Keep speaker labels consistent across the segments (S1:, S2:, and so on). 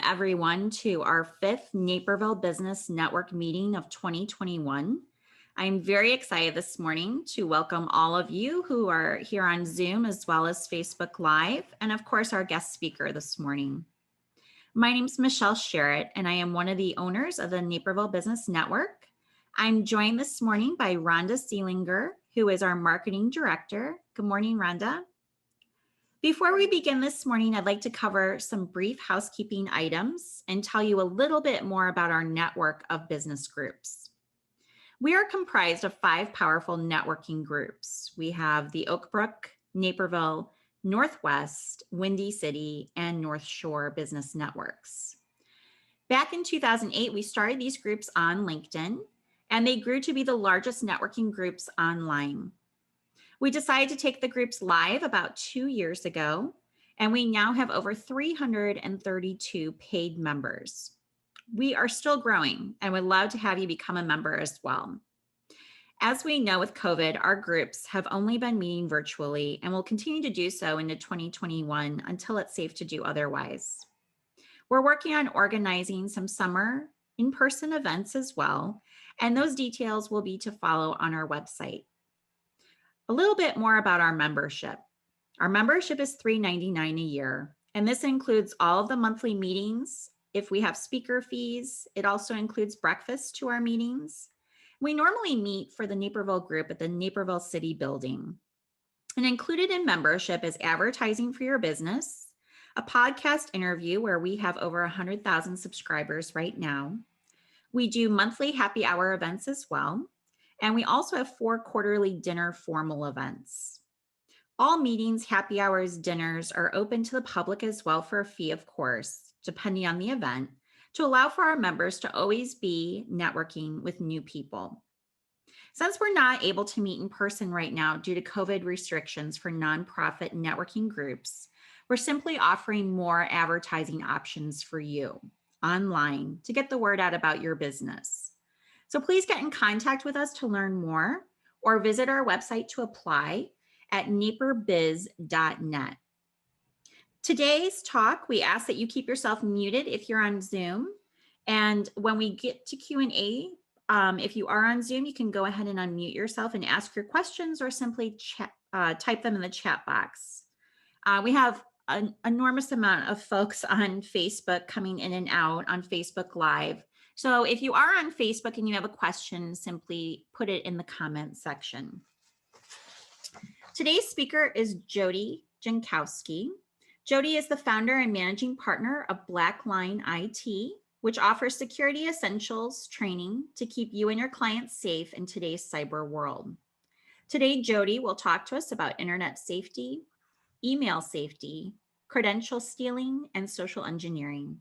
S1: everyone to our fifth Naperville Business Network meeting of 2021. I'm very excited this morning to welcome all of you who are here on Zoom as well as Facebook Live, and of course our guest speaker this morning. My name is Michelle Sherritt, and I am one of the owners of the Naperville Business Network. I'm joined this morning by Rhonda Seelinger, who is our Marketing Director. Good morning, Rhonda. Before we begin this morning, I'd like to cover some brief housekeeping items and tell you a little bit more about our network of business groups. We are comprised of 5 powerful networking groups. We have the Oak Brook, Naperville, Northwest, Windy City, and North Shore business networks. Back in 2008, we started these groups on LinkedIn, and they grew to be the largest networking groups online. We decided to take the groups live about 2 years ago, and we now have over 332 paid members. We are still growing and would love to have you become a member as well. As we know with COVID, our groups have only been meeting virtually and will continue to do so into 2021 until it's safe to do otherwise. We're working on organizing some summer in-person events as well, and those details will be to follow on our website. A little bit more about our membership. Our membership is $3.99 a year, and this includes all of the monthly meetings. If we have speaker fees, it also includes breakfast to our meetings. We normally meet for the Naperville group at the Naperville City building. And included in membership is advertising for your business, a podcast interview where we have over 100,000 subscribers right now. We do monthly happy hour events as well. And we also have 4 quarterly dinner formal events. All meetings, happy hours, dinners are open to the public as well for a fee, of course, depending on the event, to allow for our members to always be networking with new people. Since we're not able to meet in person right now due to COVID restrictions for nonprofit networking groups, we're simply offering more advertising options for you online to get the word out about your business. So please get in contact with us to learn more or visit our website to apply at naperbiz.net. Today's talk, we ask that you keep yourself muted if you're on Zoom. And when we get to Q&A, if you are on Zoom, you can go ahead and unmute yourself and ask your questions or simply type them in the chat box. We have an enormous amount of folks on Facebook coming in and out on Facebook Live. So if you are on Facebook and you have a question, simply put it in the comments section. Today's speaker is Jody Jankowski. Jody is the founder and managing partner of Blackline IT, which offers security essentials training to keep you and your clients safe in today's cyber world. Today, Jody will talk to us about internet safety, email safety, credential stealing, and social engineering.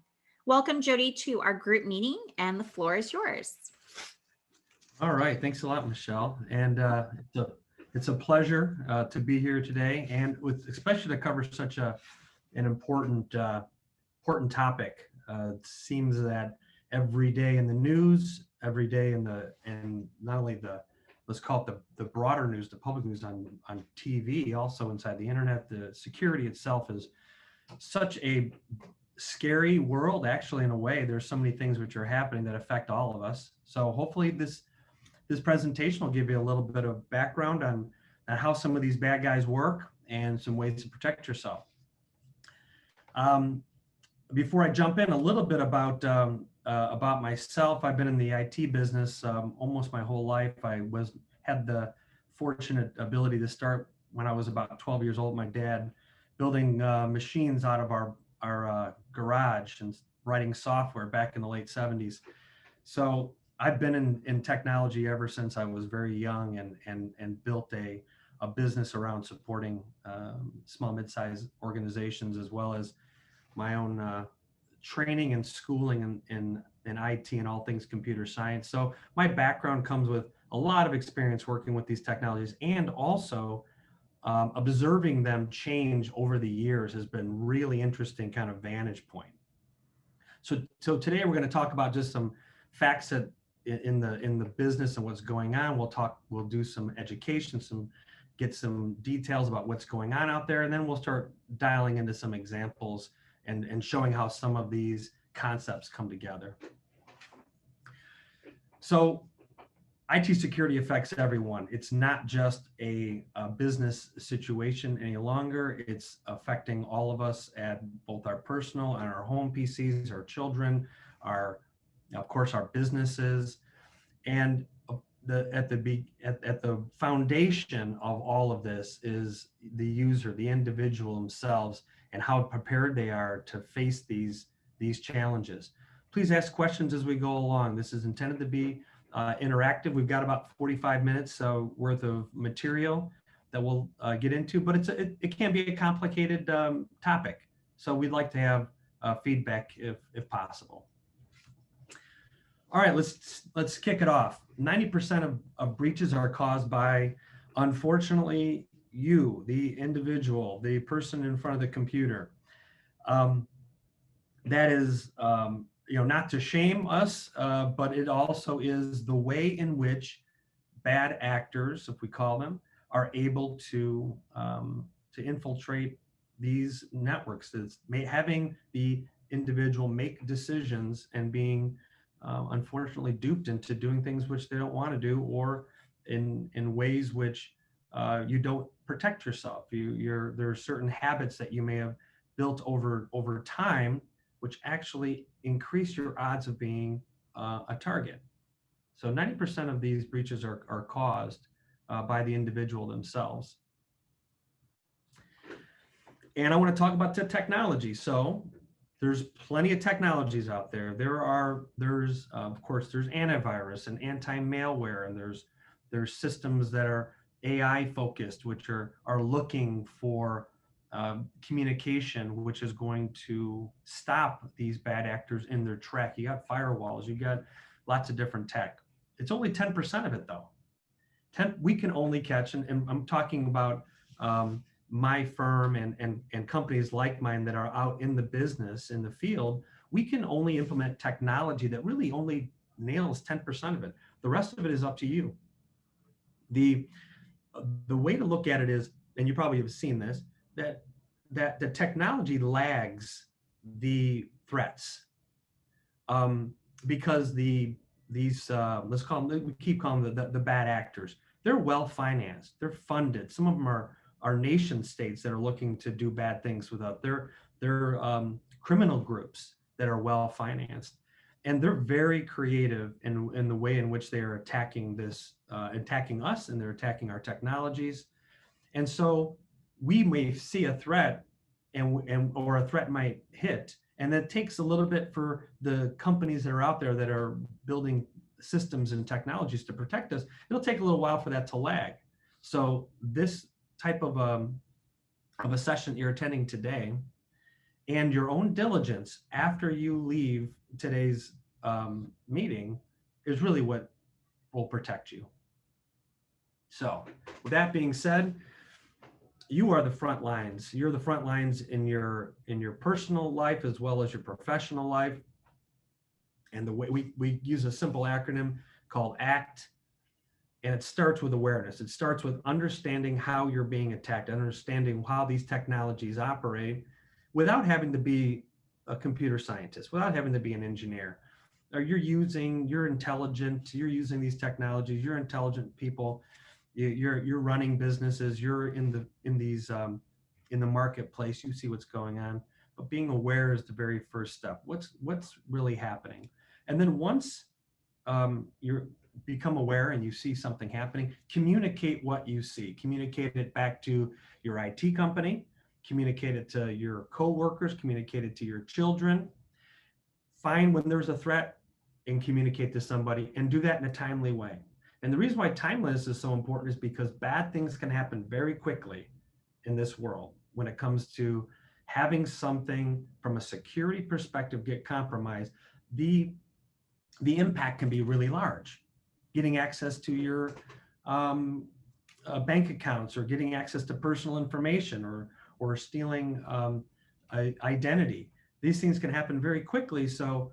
S1: Welcome, Jody, to our group meeting, and the floor is yours.
S2: All right, thanks a lot, Michelle. And it's a pleasure to be here today, and especially to cover such an important topic. It seems that every day in the news, every day in not only let's call it the broader news, the public news on TV, also inside the internet, the security itself is such a scary world. Actually, in a way, there's so many things which are happening that affect all of us. So hopefully this presentation will give you a little bit of background on how some of these bad guys work and some ways to protect yourself. Before I jump in, a little bit about myself. I've been in the IT business almost my whole life. I had the fortunate ability to start when I was about 12 years old. My dad building machines out of our garage and writing software back in the late 70s. So I've been in technology ever since I was very young and built a business around supporting small mid-sized organizations, as well as my own training and schooling in IT and all things computer science. So my background comes with a lot of experience working with these technologies, and also observing them change over the years has been really interesting kind of vantage point. So today we're going to talk about just some facts that in the business and what's going on. We'll do some education, get some details about what's going on out there, and then we'll start dialing into some examples and showing how some of these concepts come together. So IT security affects everyone. It's not just a business situation any longer. It's affecting all of us at both our personal and our home PCs, our children, of course, our businesses. And at the foundation of all of this is the user, the individual themselves, and how prepared they are to face these challenges. Please ask questions as we go along. This is intended to be interactive. We've got about 45 minutes worth of material that we'll get into, but it can be a complicated topic. So we'd like to have feedback if possible. All right, let's kick it off. 90% of breaches are caused by, unfortunately, you, the individual, the person in front of the computer. That is, not to shame us, but it also is the way in which bad actors, if we call them, are able to infiltrate these networks. It's having the individual make decisions and being unfortunately duped into doing things which they don't want to do, or in ways which you don't protect yourself. There are certain habits that you may have built over time, which actually increase your odds of being a target. So 90% of these breaches are caused by the individual themselves. And I want to talk about the technology. So there's plenty of technologies out there. There's of course, there's antivirus and anti-malware, and there's systems that are AI focused, which are looking for communication, which is going to stop these bad actors in their track. You got firewalls, you got lots of different tech. It's only 10% of it though. We can only catch, and I'm talking about my firm and companies like mine that are out in the business, in the field. We can only implement technology that really only nails 10% of it. The rest of it is up to you. The way to look at it is, and you probably have seen this, that the technology lags the threats, because these let's call them, we keep calling them the bad actors. They're well financed, they're funded. Some of them are nation states that are looking to do bad things with us. They're criminal groups that are well financed, and they're very creative in the way in which they are attacking us, and they're attacking our technologies. And so we may see a threat, or a threat might hit, and it takes a little bit for the companies that are out there that are building systems and technologies to protect us. It'll take a little while for that to lag. So this type of a session you're attending today, and your own diligence after you leave today's meeting, is really what will protect you. So with that being said, you are the front lines. You're the front lines in your personal life as well as your professional life. And the way we use a simple acronym called ACT, and it starts with awareness. It starts with understanding how you're being attacked, understanding how these technologies operate, without having to be a computer scientist, without having to be an engineer. You're intelligent, you're using these technologies, you're intelligent people. You're running businesses, you're in the marketplace, you see what's going on, but being aware is the very first step. What's really happening? And then once you become aware and you see something happening, communicate what you see. Communicate it back to your IT company, communicate it to your coworkers, communicate it to your children. Find when there's a threat and communicate to somebody, and do that in a timely way. And the reason why timeliness is so important is because bad things can happen very quickly in this world when it comes to having something from a security perspective get compromised. The impact can be really large. Getting access to your bank accounts, or getting access to personal information, or stealing identity. These things can happen very quickly. So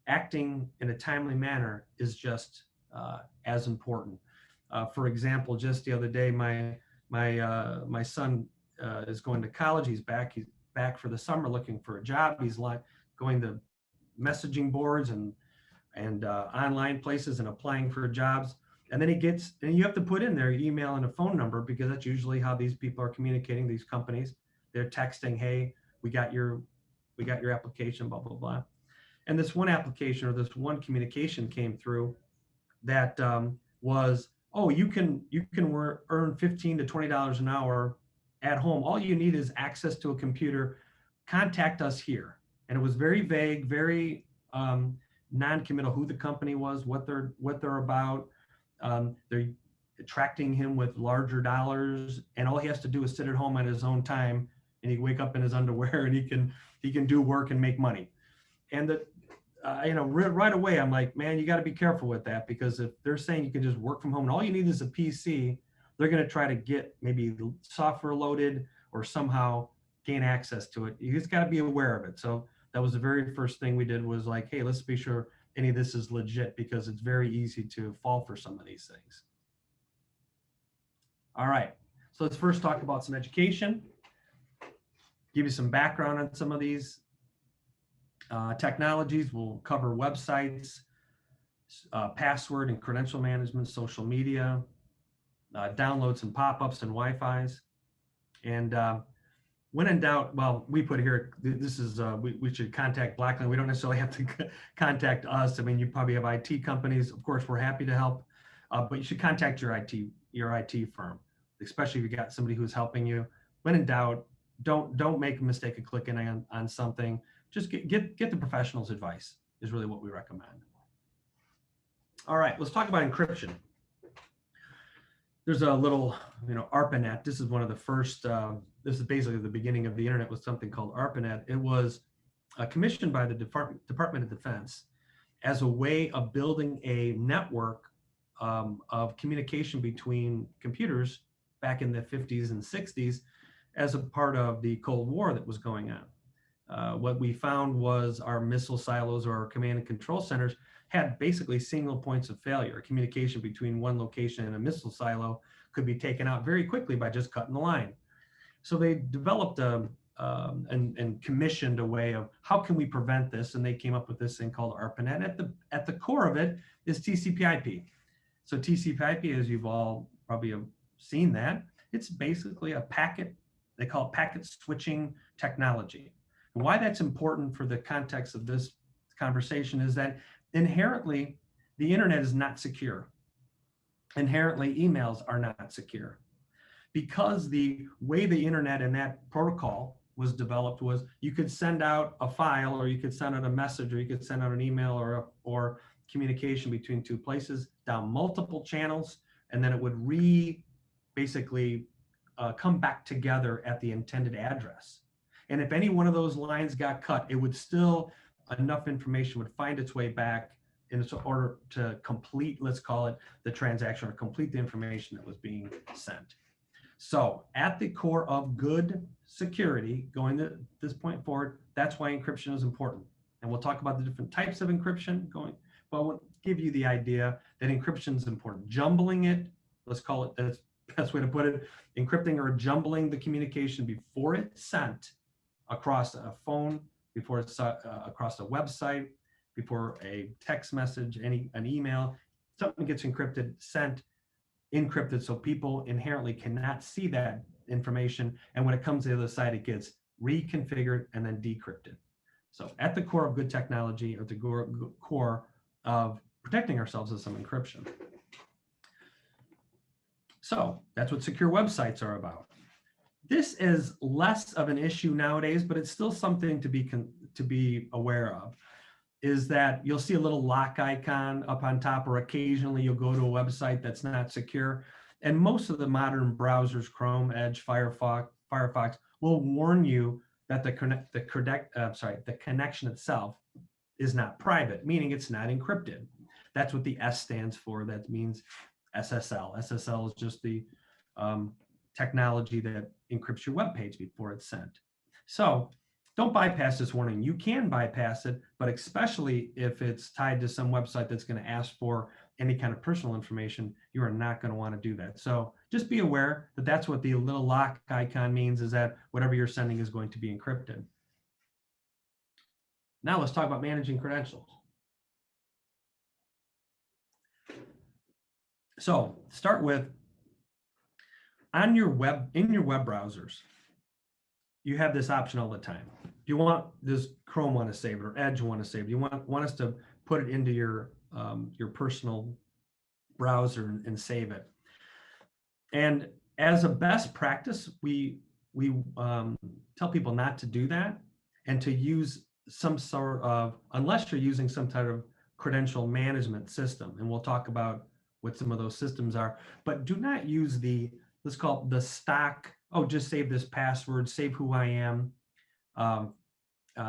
S2: acting in a timely manner is just as important. For example, just the other day, my son is going to college. He's back for the summer looking for a job. He's going to messaging boards and online places and applying for jobs. And then and you have to put in their email and a phone number, because that's usually how these people are communicating, these companies. They're texting, hey, we got your application, blah, blah, blah. And this one application or this one communication came through that was, oh, you can earn $15 to $20 an hour at home. All you need is access to a computer. Contact us here. And it was very vague, very non-committal, who the company was, what they're about. They're attracting him with larger dollars, and all he has to do is sit at home at his own time, and he can wake up in his underwear, and he can do work and make money. And right away, I'm like, man, you got to be careful with that, because if they're saying you can just work from home and all you need is a PC, they're going to try to get maybe software loaded or somehow gain access to it. You just got to be aware of it. So that was the very first thing we did, was like, hey, let's be sure any of this is legit, because it's very easy to fall for some of these things. All right, so let's first talk about some education, give you some background on some of these technologies. We'll cover websites, password and credential management, social media, downloads and pop-ups and Wi-Fi's. And when in doubt, well, we put here, this is, we should contact Blackline. We don't necessarily have to contact us. I mean, you probably have IT companies. Of course, we're happy to help, but you should contact your IT firm, especially if you got somebody who's helping you. When in doubt, don't make a mistake of clicking on something. Just get the professional's advice is really what we recommend. All right, let's talk about encryption. There's a little, Arpanet. This is one of the first, this is basically the beginning of the internet, with something called Arpanet. It was commissioned by the Department of Defense as a way of building a network of communication between computers back in the 50s and 60s as a part of the Cold War that was going on. What we found was our missile silos, or our command and control centers, had basically single points of failure. Communication between one location and a missile silo could be taken out very quickly by just cutting the line. So they developed and commissioned a way of how can we prevent this, and they came up with this thing called Arpanet. At the core of it is TCP/IP. So TCP/IP, as you've all probably have seen that, it's basically a packet. They call it packet switching technology. And why that's important for the context of this conversation is that inherently the internet is not secure. Inherently emails are not secure, because the way the internet and that protocol was developed was you could send out a file, or you could send out a message, or you could send out an email or communication between two places down multiple channels, and then it would basically come back together at the intended address. And if any one of those lines got cut, it would still, enough information would find its way back in order to complete, let's call it, the transaction, or complete the information that was being sent. So at the core of good security, going to this point forward, that's why encryption is important. And we'll talk about the different types of encryption but we'll give you the idea that encryption is important. Jumbling it, let's call it, that's the best way to put it, encrypting or jumbling the communication before it's sent across a phone, before it's across a website, before a text message, an email, something gets encrypted, sent, encrypted, so people inherently cannot see that information. And when it comes to the other side, it gets reconfigured and then decrypted. So at the core of good technology, or the core of protecting ourselves, is some encryption. So that's what secure websites are about. This is less of an issue nowadays, but it's still something to be aware of, is that you'll see a little lock icon up on top, or occasionally you'll go to a website that's not secure. And most of the modern browsers, Chrome, Edge, Firefox will warn you that the connection itself is not private, meaning it's not encrypted. That's what the S stands for. That means SSL. SSL is just the technology that encrypts your web page before it's sent. So don't bypass this warning. You can bypass it, but especially if it's tied to some website that's going to ask for any kind of personal information, you are not going to want to do that. So just be aware that that's what the little lock icon means, is that whatever you're sending is going to be encrypted. Now let's talk about managing credentials. So start with, on your web, in your web browsers, you have this option all the time. Do does Chrome want to save it, or Edge want to save it? You want us to put it into your personal browser and save it. And as a best practice, we tell people not to do that, and to use some sort of, unless you're using some type of credential management system, and we'll talk about what some of those systems are, but do not use let's call it the stock, oh, just save this password, save who I am,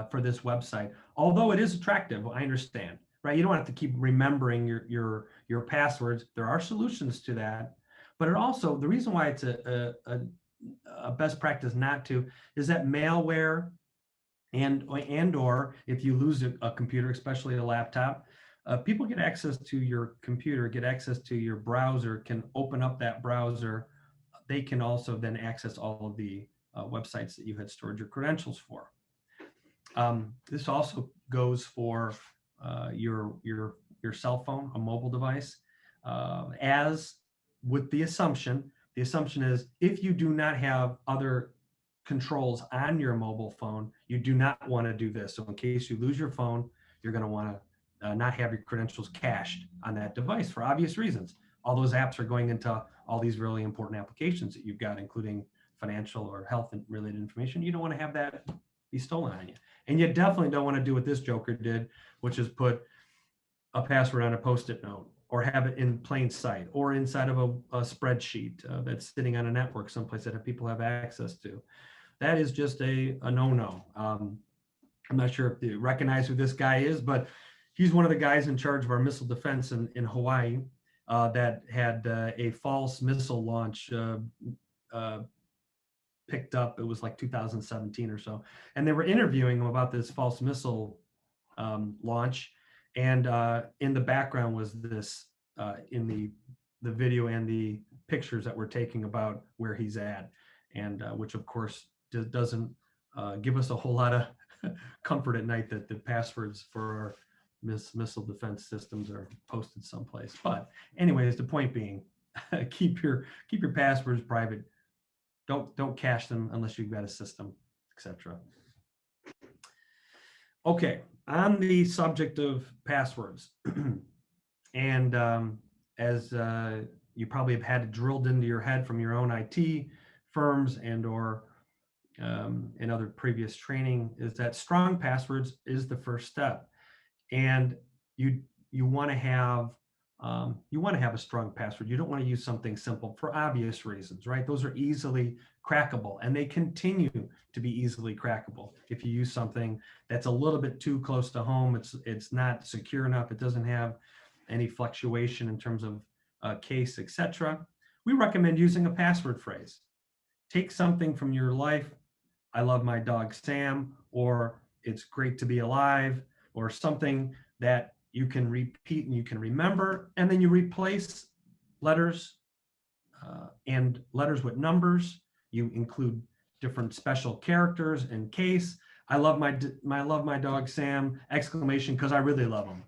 S2: for this website. Although it is attractive, I understand, right? You don't have to keep remembering your passwords. There are solutions to that, but it also, the reason why it's a best practice not to, is that malware and or if you lose a computer, especially a laptop, people get access to your computer, get access to your browser, can open up that browser. They can also then access all of the websites that you had stored your credentials for. This also goes for your cell phone, a mobile device, as with the assumption is, if you do not have other controls on your mobile phone, you do not want to do this. So in case you lose your phone, you're going to want to not have your credentials cached on that device for obvious reasons. All those apps are going into all these really important applications that you've got, including financial or health related information. You don't want to have that be stolen on you. And you definitely don't want to do what this joker did, which is put a password on a Post-it note, or have it in plain sight, or inside of a spreadsheet that's sitting on a network someplace that people have access to. That is just a no-no. I'm not sure if you recognize who this guy is, but he's one of the guys in charge of our missile defense in Hawaii that had a false missile launch picked up. It was like 2017 or so. And they were interviewing him about this false missile launch. And in the background was this, in the video and the pictures that we're taking about where he's at. And which of course doesn't give us a whole lot of comfort at night that the passwords for our missile defense systems are posted someplace. But anyways, the point being, keep your passwords private. Don't cache them unless you've got a system, etc. Okay, on the subject of passwords, and as you probably have had it drilled into your head from your own IT firms and or in other previous training, is that strong passwords is the first step, and you want to have a strong password. You don't want to use something simple for obvious reasons, right? Those are easily crackable, and they continue to be easily crackable. If you use something that's a little bit too close to home, it's not secure enough, it doesn't have any fluctuation in terms of case, etc. We recommend using a password phrase. Take something from your life, I love my dog Sam, or it's great to be alive, or something that you can repeat and you can remember, and then you replace letters and letters with numbers. You include different special characters in case. I love my dog Sam, exclamation, because I really love him.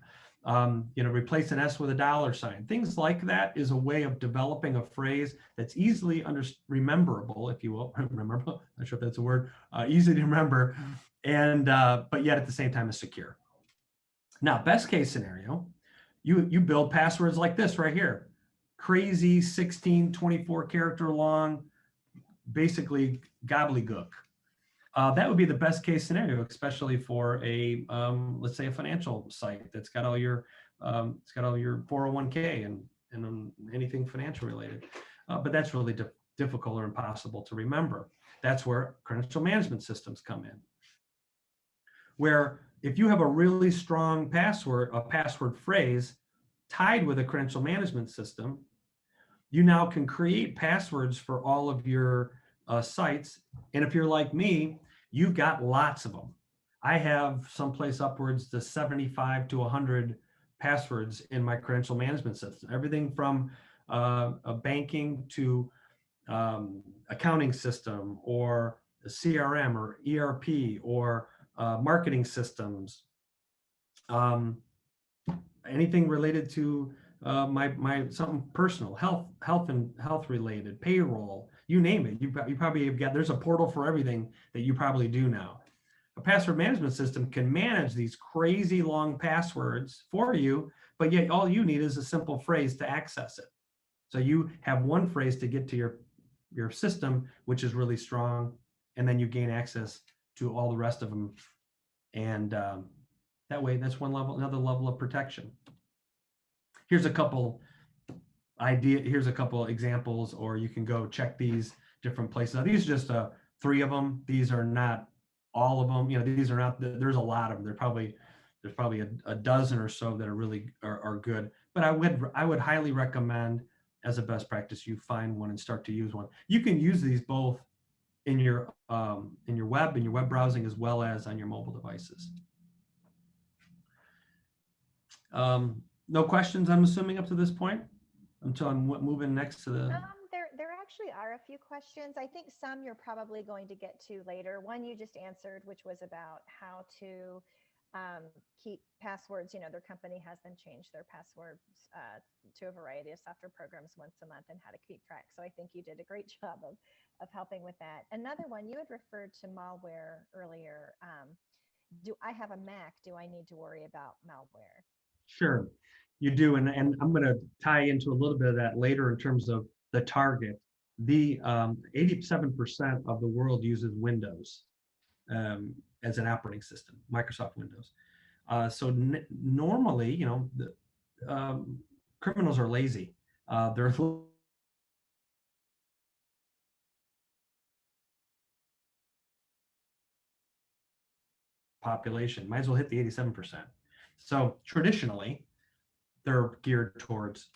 S2: Replace an S with a dollar sign. Things like that is a way of developing a phrase that's easily rememberable, if you will. Rememberable, not sure if that's a word. Easy to remember, and but yet at the same time is secure. Now, best case scenario, you build passwords like this right here. Crazy 16, 24 character long, basically gobbledygook. That would be the best case scenario, especially for a let's say a financial site that's got all your 401k and anything financial related. But that's really difficult or impossible to remember. That's where credential management systems come in, where if you have a really strong password, a password phrase tied with a credential management system, you now can create passwords for all of your sites. And if you're like me, you've got lots of them. I have someplace upwards to 75 to 100 passwords in my credential management system. Everything from a banking to accounting system, or a CRM or ERP, or marketing systems, Um, Anything related to my something personal, health related, payroll, you name it. You probably have got, there's a portal for everything that you probably do now. A password management system can manage these crazy long passwords for you, but yet all you need is a simple phrase to access it. So you have one phrase to get to your system, which is really strong, and then you gain access to all the rest of them. And that way, that's one level, another level of protection. Here's a couple here's a couple examples, or you can go check these different places. Now, these are just 3 of them. These are not all of them. You know, these are not, there's a lot of them. There's probably a dozen or so that are really are good. But I would highly recommend, as a best practice, you find one and start to use one. You can use these both in your web browsing, as well as on your mobile devices. No questions, I'm assuming, up to this point, until I'm moving next to the.
S3: There actually are a few questions. I think some you're probably going to get to later. One you just answered, which was about how to keep passwords. You know, their company has them change their passwords to a variety of software programs once a month, and how to keep track. So I think you did a great job of helping with that. Another one, you had referred to malware earlier. Do I have a Mac? Do I need to worry about malware?
S2: Sure, you do, and I'm going to tie into a little bit of that later in terms of the target. The 87% of the world uses Windows as an operating system, Microsoft Windows. So normally, you know, criminals are lazy. They're population, might as well hit the 87%. So traditionally, they're geared towards.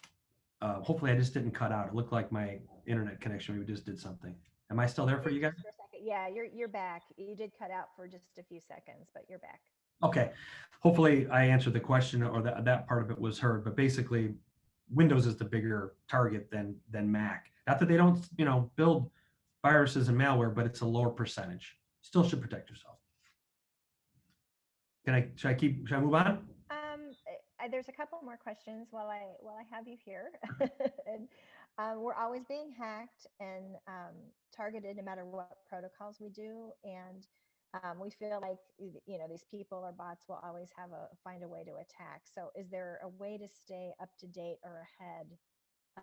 S2: Hopefully, I just didn't cut out. It looked like my internet connection. We just did something. Am I still there for you guys?
S3: For a second. Yeah, you're back. You did cut out for just a few seconds, but you're back.
S2: Okay. Hopefully, I answered the question, or that part of it was heard. But basically, Windows is the bigger target than Mac. Not that they don't, you know, build viruses and malware, but it's a lower percentage. Still should protect yourself. Should I move on?
S3: There's a couple more questions while I have you here. And we're always being hacked and targeted, no matter what protocols we do. And we feel like, you know, these people or bots will always find a way to attack. So is there a way to stay up to date or ahead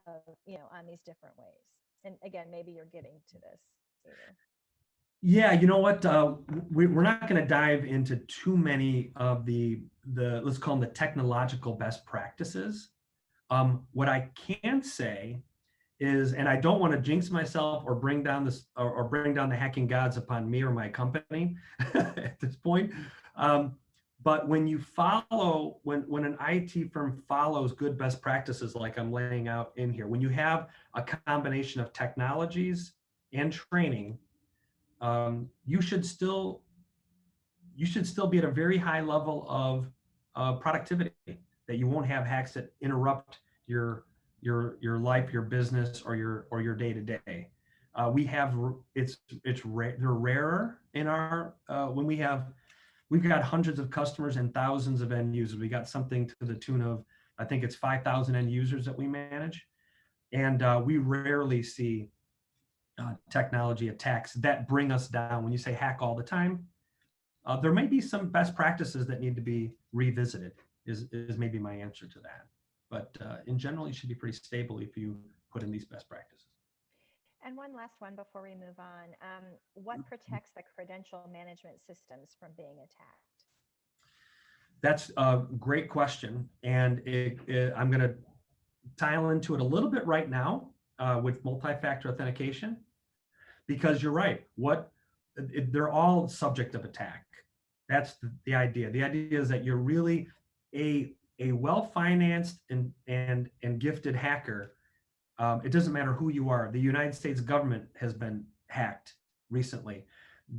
S3: of, you know, on these different ways? And again, maybe you're getting to this later.
S2: Yeah, you know what? We're not going to dive into too many of the let's call them the technological best practices. What I can say is, and I don't want to jinx myself or bring down this or bring down the hacking gods upon me or my company at this point. But when you follow, when an IT firm follows good best practices like I'm laying out in here, when you have a combination of technologies and training, you should still be at a very high level of productivity, that you won't have hacks that interrupt your life, your business, or your day to day. We have they're rarer in our when we've got hundreds of customers and thousands of end users. We got something to the tune of, I think it's 5,000 end users that we manage, and we rarely see technology attacks that bring us down. When you say hack all the time, there may be some best practices that need to be revisited, is maybe my answer to that. But in general, you should be pretty stable if you put in these best practices.
S3: And one last one before we move on. What protects the credential management systems from being attacked?
S2: That's a great question. And I'm going to dial into it a little bit right now with multi-factor authentication, because you're right. They're all subject of attack. That's the idea. The idea is that you're really a well-financed and gifted hacker. It doesn't matter who you are. The United States government has been hacked recently.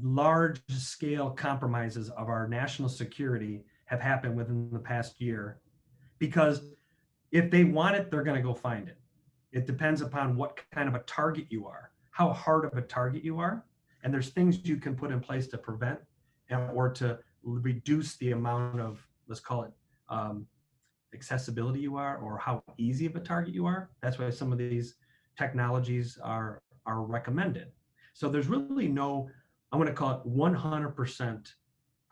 S2: Large-scale compromises of our national security have happened within the past year, because if they want it, they're going to go find it. It depends upon what kind of a target you are, how hard of a target you are, and there's things you can put in place to prevent or to reduce the amount of, let's call it, accessibility you are or how easy of a target you are. That's why some of these technologies are recommended. So there's really no, I'm going to call it 100%,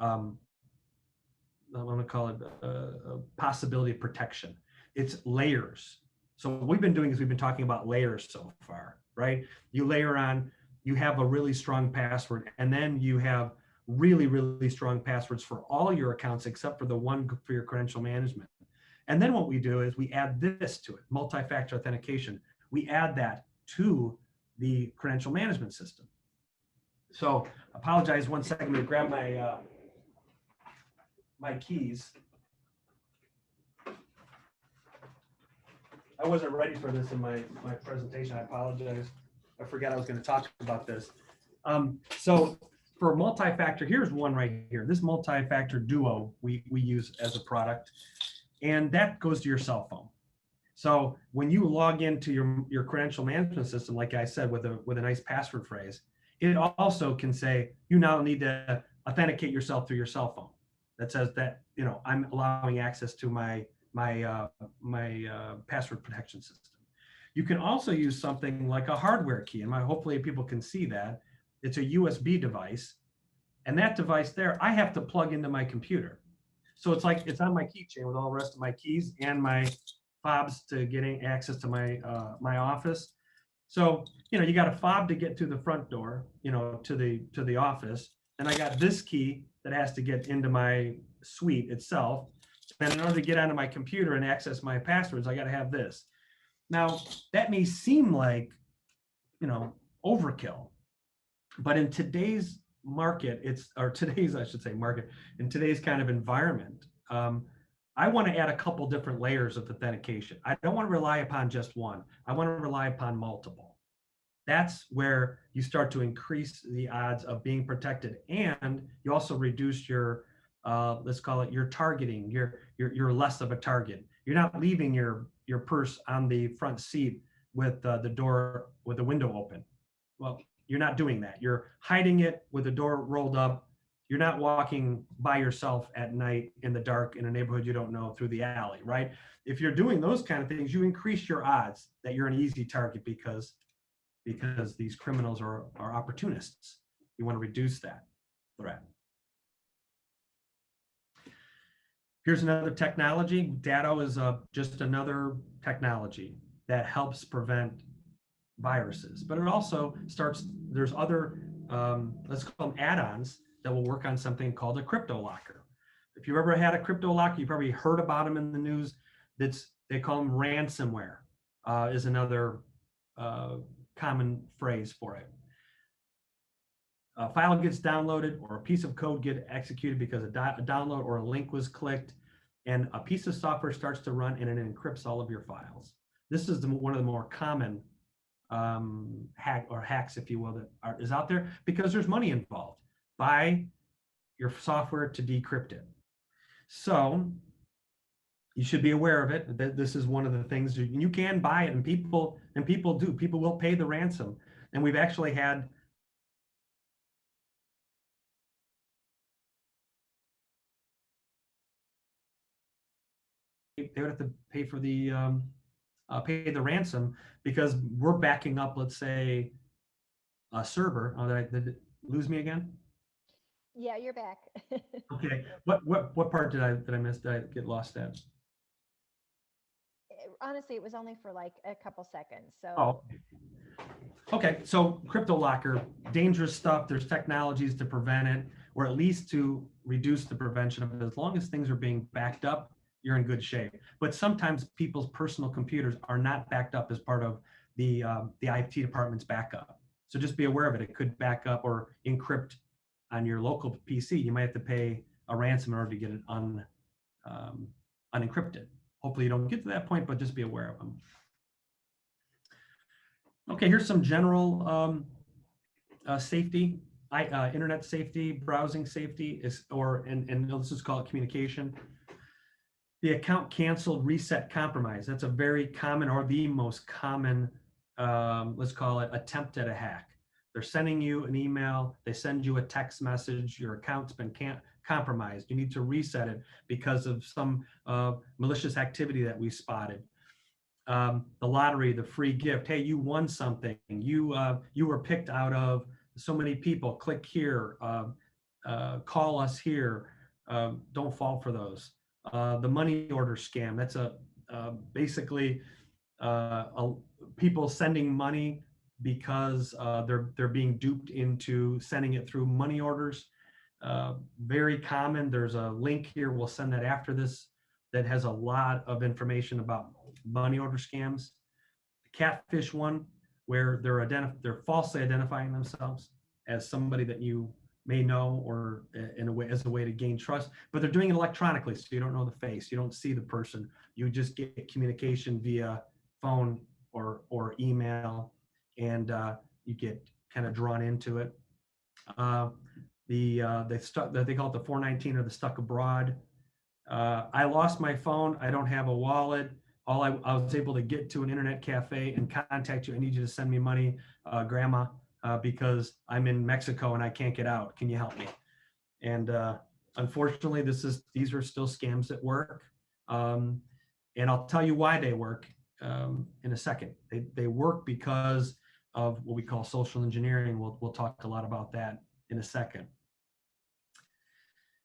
S2: I'm going to call it a possibility of protection. It's layers. So what we've been doing is we've been talking about layers so far, right? You layer on, you have a really strong password, and then you have really, really strong passwords for all your accounts except for the one for your credential management. And then what we do is we add this to it, multi-factor authentication. We add that to the credential management system. So apologize 1 second, I'm going to grab my my keys. I wasn't ready for this in my presentation. I apologize. I forgot I was going to talk about this. So for multi-factor, here's one right here. This multi-factor duo we use as a product, and that goes to your cell phone. So when you log into your credential management system, like I said, with a nice password phrase, it also can say you now need to authenticate yourself through your cell phone. That says that, you know, I'm allowing access to my password protection system. You can also use something like a hardware key, and hopefully people can see that. It's a USB device, and that device there, I have to plug into my computer. So it's like it's on my keychain with all the rest of my keys and my fobs to getting access to my office. So, you know, you got a fob to get to the front door, you know, to the office. And I got this key that has to get into my suite itself. And in order to get onto my computer and access my passwords, I got to have this. Now, that may seem like, you know, overkill, but in today's market, I should say market, in today's kind of environment, I want to add a couple different layers of authentication. I don't want to rely upon just one. I want to rely upon multiple. That's where you start to increase the odds of being protected, and you also reduce your, let's call it your targeting. You're less of a target. You're not leaving your purse on the front seat with the door with the window open. Well, you're not doing that. You're hiding it with the door rolled up. You're not walking by yourself at night in the dark in a neighborhood you don't know through the alley, right? If you're doing those kind of things, you increase your odds that you're an easy target because these criminals are opportunists. You want to reduce that threat. Here's another technology. Datto is just another technology that helps prevent viruses, but it also there's other, let's call them add-ons that will work on something called a crypto locker. If you've ever had a crypto locker, you've probably heard about them in the news. They call them ransomware, is another common phrase for it. A file gets downloaded or a piece of code gets executed because a download or a link was clicked, and a piece of software starts to run and it encrypts all of your files. This is one of the more common hacks, if you will, that is out there because there's money involved. Buy your software to decrypt it. So you should be aware of it. This is one of the things you can buy it, and people do. People will pay the ransom, and we've actually had they would have to pay for the pay the ransom because we're backing up, let's say, a server. Oh, did it lose me again?
S3: Yeah, you're back.
S2: Okay. What part did I miss? Did I get lost at?
S3: Honestly, it was only for like a couple seconds. So.
S2: Oh. Okay. So crypto locker, dangerous stuff. There's technologies to prevent it, or at least to reduce the prevention of it. As long as things are being backed up, you're in good shape. But sometimes people's personal computers are not backed up as part of the IT department's backup. So just be aware of it. It could back up or encrypt on your local PC. You might have to pay a ransom in order to get it unencrypted. Hopefully you don't get to that point, but just be aware of them. Okay, here's some general safety, internet safety, browsing safety, and let's just call it communication. The account canceled, reset, compromise. That's a very common, or the most common, let's call it, attempt at a hack. They're sending you an email. They send you a text message. Your account's been compromised. You need to reset it because of some malicious activity that we spotted. The lottery, the free gift. Hey, you won something. You were picked out of so many people. Click here. Call us here. Don't fall for those. The money order scam. That's basically people sending money because they're being duped into sending it through money orders. Very common. There's a link here. We'll send that after this that has a lot of information about money order scams. The catfish one, where they're falsely identifying themselves as somebody that you may know, or in a way as a way to gain trust, but they're doing it electronically, so you don't know the face, you don't see the person, you just get communication via phone or email, and you get kind of drawn into it. They call it the 419 or the stuck abroad. I lost my phone. I don't have a wallet. I was able to get to an internet cafe and contact you. I need you to send me money, grandma, because I'm in Mexico and I can't get out. Can you help me? And unfortunately, these are still scams that work. And I'll tell you why they work in a second. They work because of what we call social engineering. We'll talk a lot about that in a second.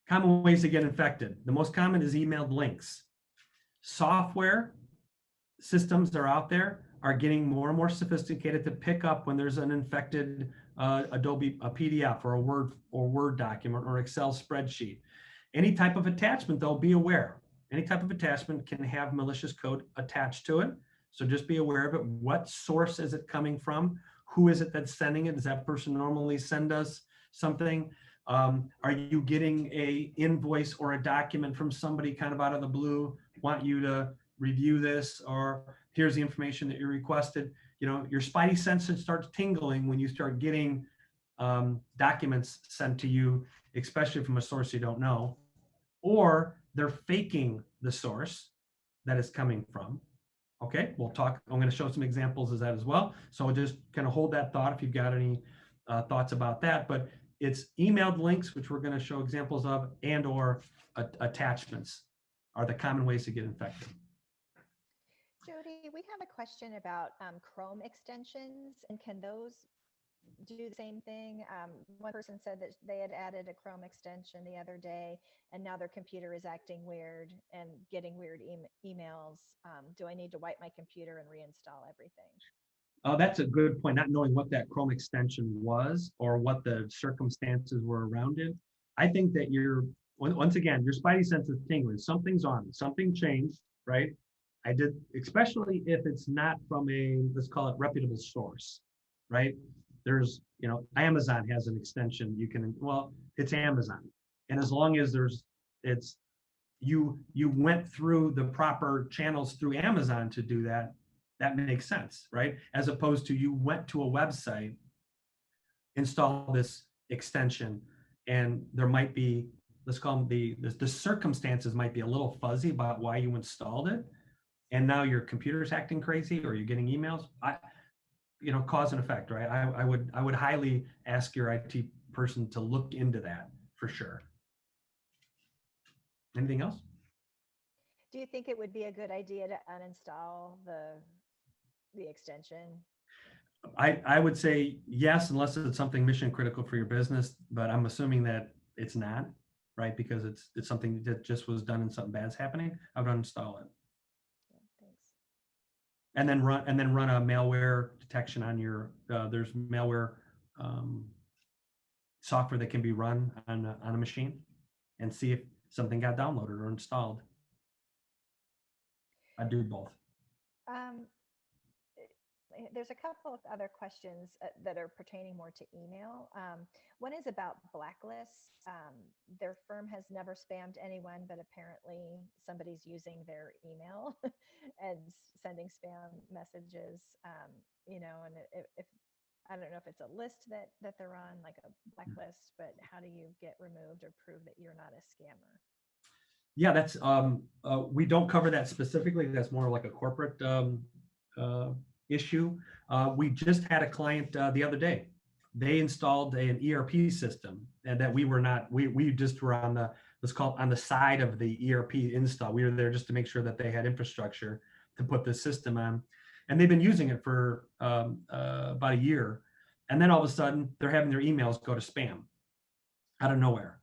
S2: Common ways to get infected. The most common is emailed links. Software systems that are out there are getting more and more sophisticated to pick up when there's an infected Adobe a PDF or a Word document or Excel spreadsheet. Any type of attachment, though, be aware. Any type of attachment can have malicious code attached to it. So just be aware of it. What source is it coming from? Who is it that's sending it? Does that person normally send us something? Are you getting a invoice or a document from somebody kind of out of the blue, want you to review this, or here's the information that you requested? You know, your spidey senses starts tingling when you start getting documents sent to you, especially from a source you don't know, or they're faking the source that is coming from. Okay, we'll talk. I'm going to show some examples of that as well. So just kind of hold that thought if you've got any thoughts about that. But it's emailed links, which we're going to show examples of, and or attachments are the common ways to get infected.
S3: Jody, we have a question about Chrome extensions, and can those do the same thing? One person said that they had added a Chrome extension the other day, and now their computer is acting weird and getting weird emails. Do I need to wipe my computer and reinstall everything?
S2: Oh, that's a good point. Not knowing what that Chrome extension was or what the circumstances were around it. I think that once again, your spidey sense is tingling. Something's on. Something changed, right? Especially if it's not from let's call it reputable source, right? There's, Amazon has an extension. It's Amazon. And as long as you went through the proper channels through Amazon to do that, that makes sense, right? As opposed to you went to a website, install this extension, and there might be, let's call them the circumstances might be a little fuzzy about why you installed it. And now your computer's acting crazy, or you're getting emails. Cause and effect, right? I would highly ask your IT person to look into that for sure. Anything else?
S3: Do you think it would be a good idea to uninstall the extension?
S2: I would say yes, unless it's something mission critical for your business, but I'm assuming that it's not, right? Because it's something that just was done and something bad's happening. I would uninstall it.
S3: Thanks.
S2: And then run a malware detection on your. There's malware software that can be run on a machine, and see if something got downloaded or installed. I do both.
S3: There's a couple of other questions that are pertaining more to email. One is about blacklists. Their firm has never spammed anyone, but apparently somebody's using their email and sending spam messages. And if I don't know if it's a list that they're on, like a blacklist, but how do you get removed or prove that you're not a scammer?
S2: Yeah, that's we don't cover that specifically. That's more like a corporate issue. We just had a client the other day they installed an ERP system, and that we were not, we just were on the, let's call it on the side of the ERP install. We were there just to make sure that they had infrastructure to put the system on. And they've been using it for about a year. And then all of a sudden they're having their emails go to spam out of nowhere.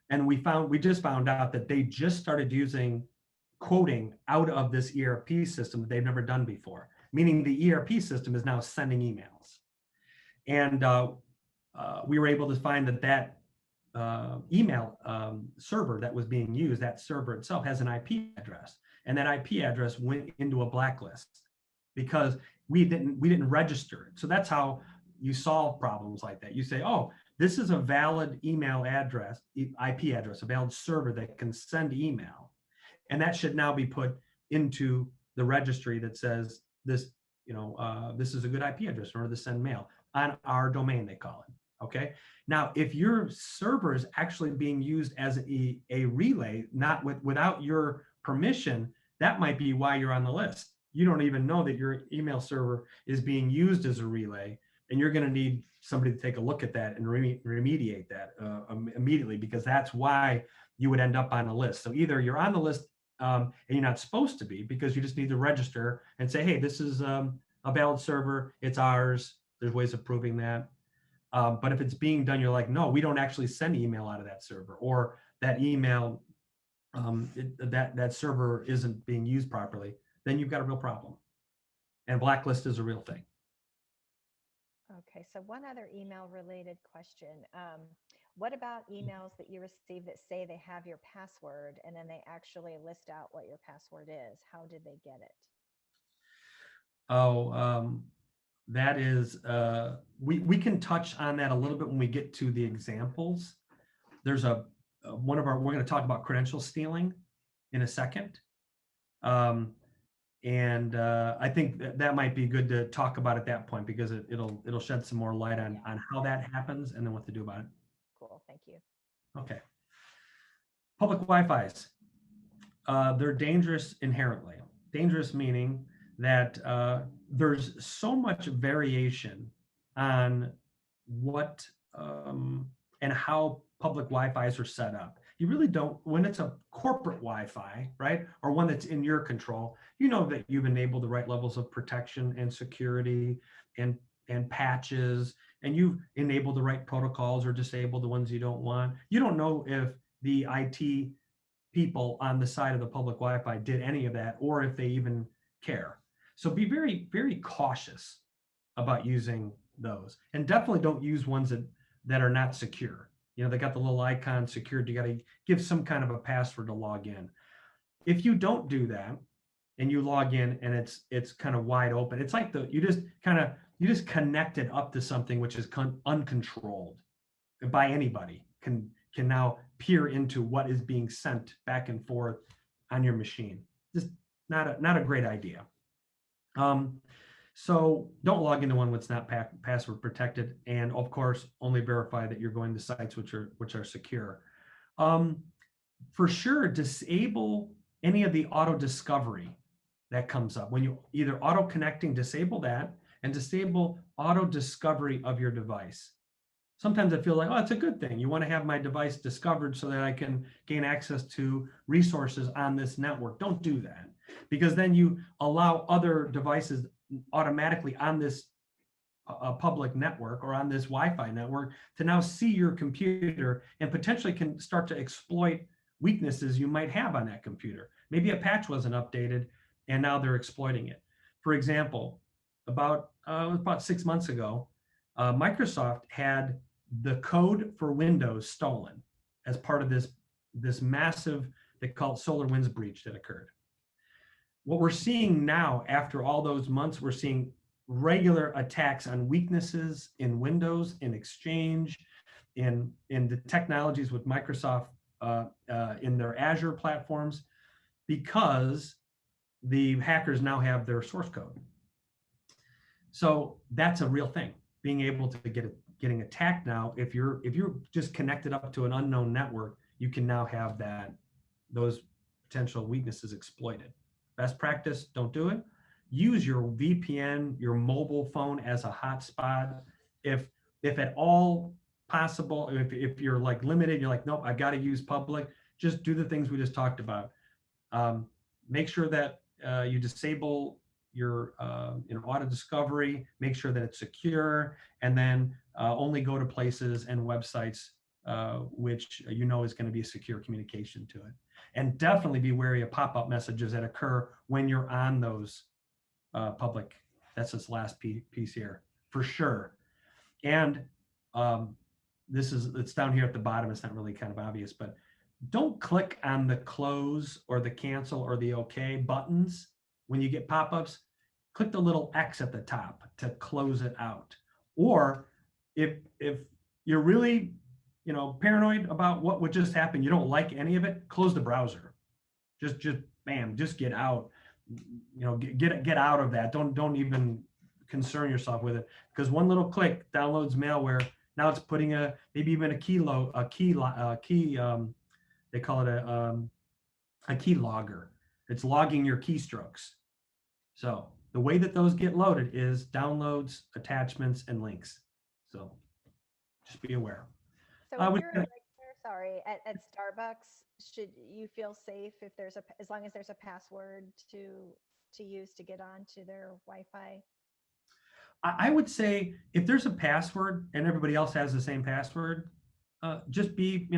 S2: And we just found out that they just started using quoting out of this ERP system that they've never done before, meaning the ERP system is now sending emails. And we were able to find that email server that was being used, that server itself has an IP address, and that IP address went into a blacklist because we didn't register it. So that's how you solve problems like that. You say, oh, this is a valid email address, IP address, a valid server that can send email, and that should now be put into the registry that says this, this is a good IP address in order to send mail on our domain, they call it. Okay. Now, if your server is actually being used as a relay, not without your permission, that might be why you're on the list. You don't even know that your email server is being used as a relay, and you're going to need somebody to take a look at that and remediate that immediately, because that's why you would end up on a list. So either you're on the list and you're not supposed to be, because you just need to register and say, hey, this is a valid server, it's ours. There's ways of proving that. But if it's being done, you're like, no, we don't actually send email out of that server, or that email, that server isn't being used properly, then you've got a real problem. And blacklist is a real thing.
S3: Okay, so one other email related question. What about emails that you receive that say they have your password and then they actually list out what your password is? How did they get it?
S2: Oh, that is, we can touch on that a little bit when we get to the examples. There's we're going to talk about credential stealing in a second. And I think that might be good to talk about at that point, because it'll shed some more light on how that happens and then what to do about it.
S3: Cool, thank you.
S2: Okay. Public Wi-Fi's, they're dangerous inherently. Dangerous meaning that there's so much variation on what and how public Wi-Fi's are set up. You really don't, when it's a corporate Wi-Fi, right, or one that's in your control, you know that you've enabled the right levels of protection and security and patches, and you've enabled the right protocols or disabled the ones you don't want. You don't know if the IT people on the side of the public Wi-Fi did any of that, or if they even care. So be very, very cautious about using those, and definitely don't use ones that are not secure. They got the little icon secured. You got to give some kind of a password to log in. If you don't do that and you log in and it's kind of wide open, it's like you just connected up to something which is uncontrolled by anybody, can now peer into what is being sent back and forth on your machine. Just not a great idea. So don't log into one that's not password protected, and of course only verify that you're going to sites which are secure. For sure, disable any of the auto discovery that comes up when you either auto connecting. Disable that, and disable auto discovery of your device. Sometimes I feel like, oh, it's a good thing. You want to have my device discovered so that I can gain access to resources on this network. Don't do that, because then you allow other devices automatically on this public network or on this Wi-Fi network to now see your computer and potentially can start to exploit weaknesses you might have on that computer. Maybe a patch wasn't updated and now they're exploiting it. For example, about 6 months ago, Microsoft had the code for Windows stolen as part of this massive, they call it SolarWinds breach that occurred. What we're seeing now, after all those months, we're seeing regular attacks on weaknesses in Windows, in Exchange, in the technologies with Microsoft in their Azure platforms, because the hackers now have their source code. So that's a real thing. Being able to getting attacked now, if you're just connected up to an unknown network, you can now have those potential weaknesses exploited. Best practice, don't do it. Use your VPN, your mobile phone as a hotspot. If if at all possible, if you're like limited, you're like, nope, I got to use public, just do the things we just talked about. Make sure that you disable your auto discovery, make sure that it's secure, and then only go to places and websites which is going to be a secure communication to it. And definitely be wary of pop-up messages that occur when you're on those public. That's this last piece here, for sure. And it's down here at the bottom. It's not really kind of obvious, but don't click on the close or the cancel or the okay buttons when you get pop-ups. Click the little X at the top to close it out. Or if you're really paranoid about what would just happen, you don't like any of it, close the browser. Just bam, just get out. Get out of that. Don't even concern yourself with it, because one little click downloads malware. Now it's putting maybe even a key. They call it a key logger. It's logging your keystrokes. So the way that those get loaded is downloads, attachments, and links. So just be aware.
S3: So if you're sorry, at Starbucks, should you feel safe if as long as there's a password to use to get onto their Wi-Fi?
S2: I would say if there's a password and everybody else has the same password, just be,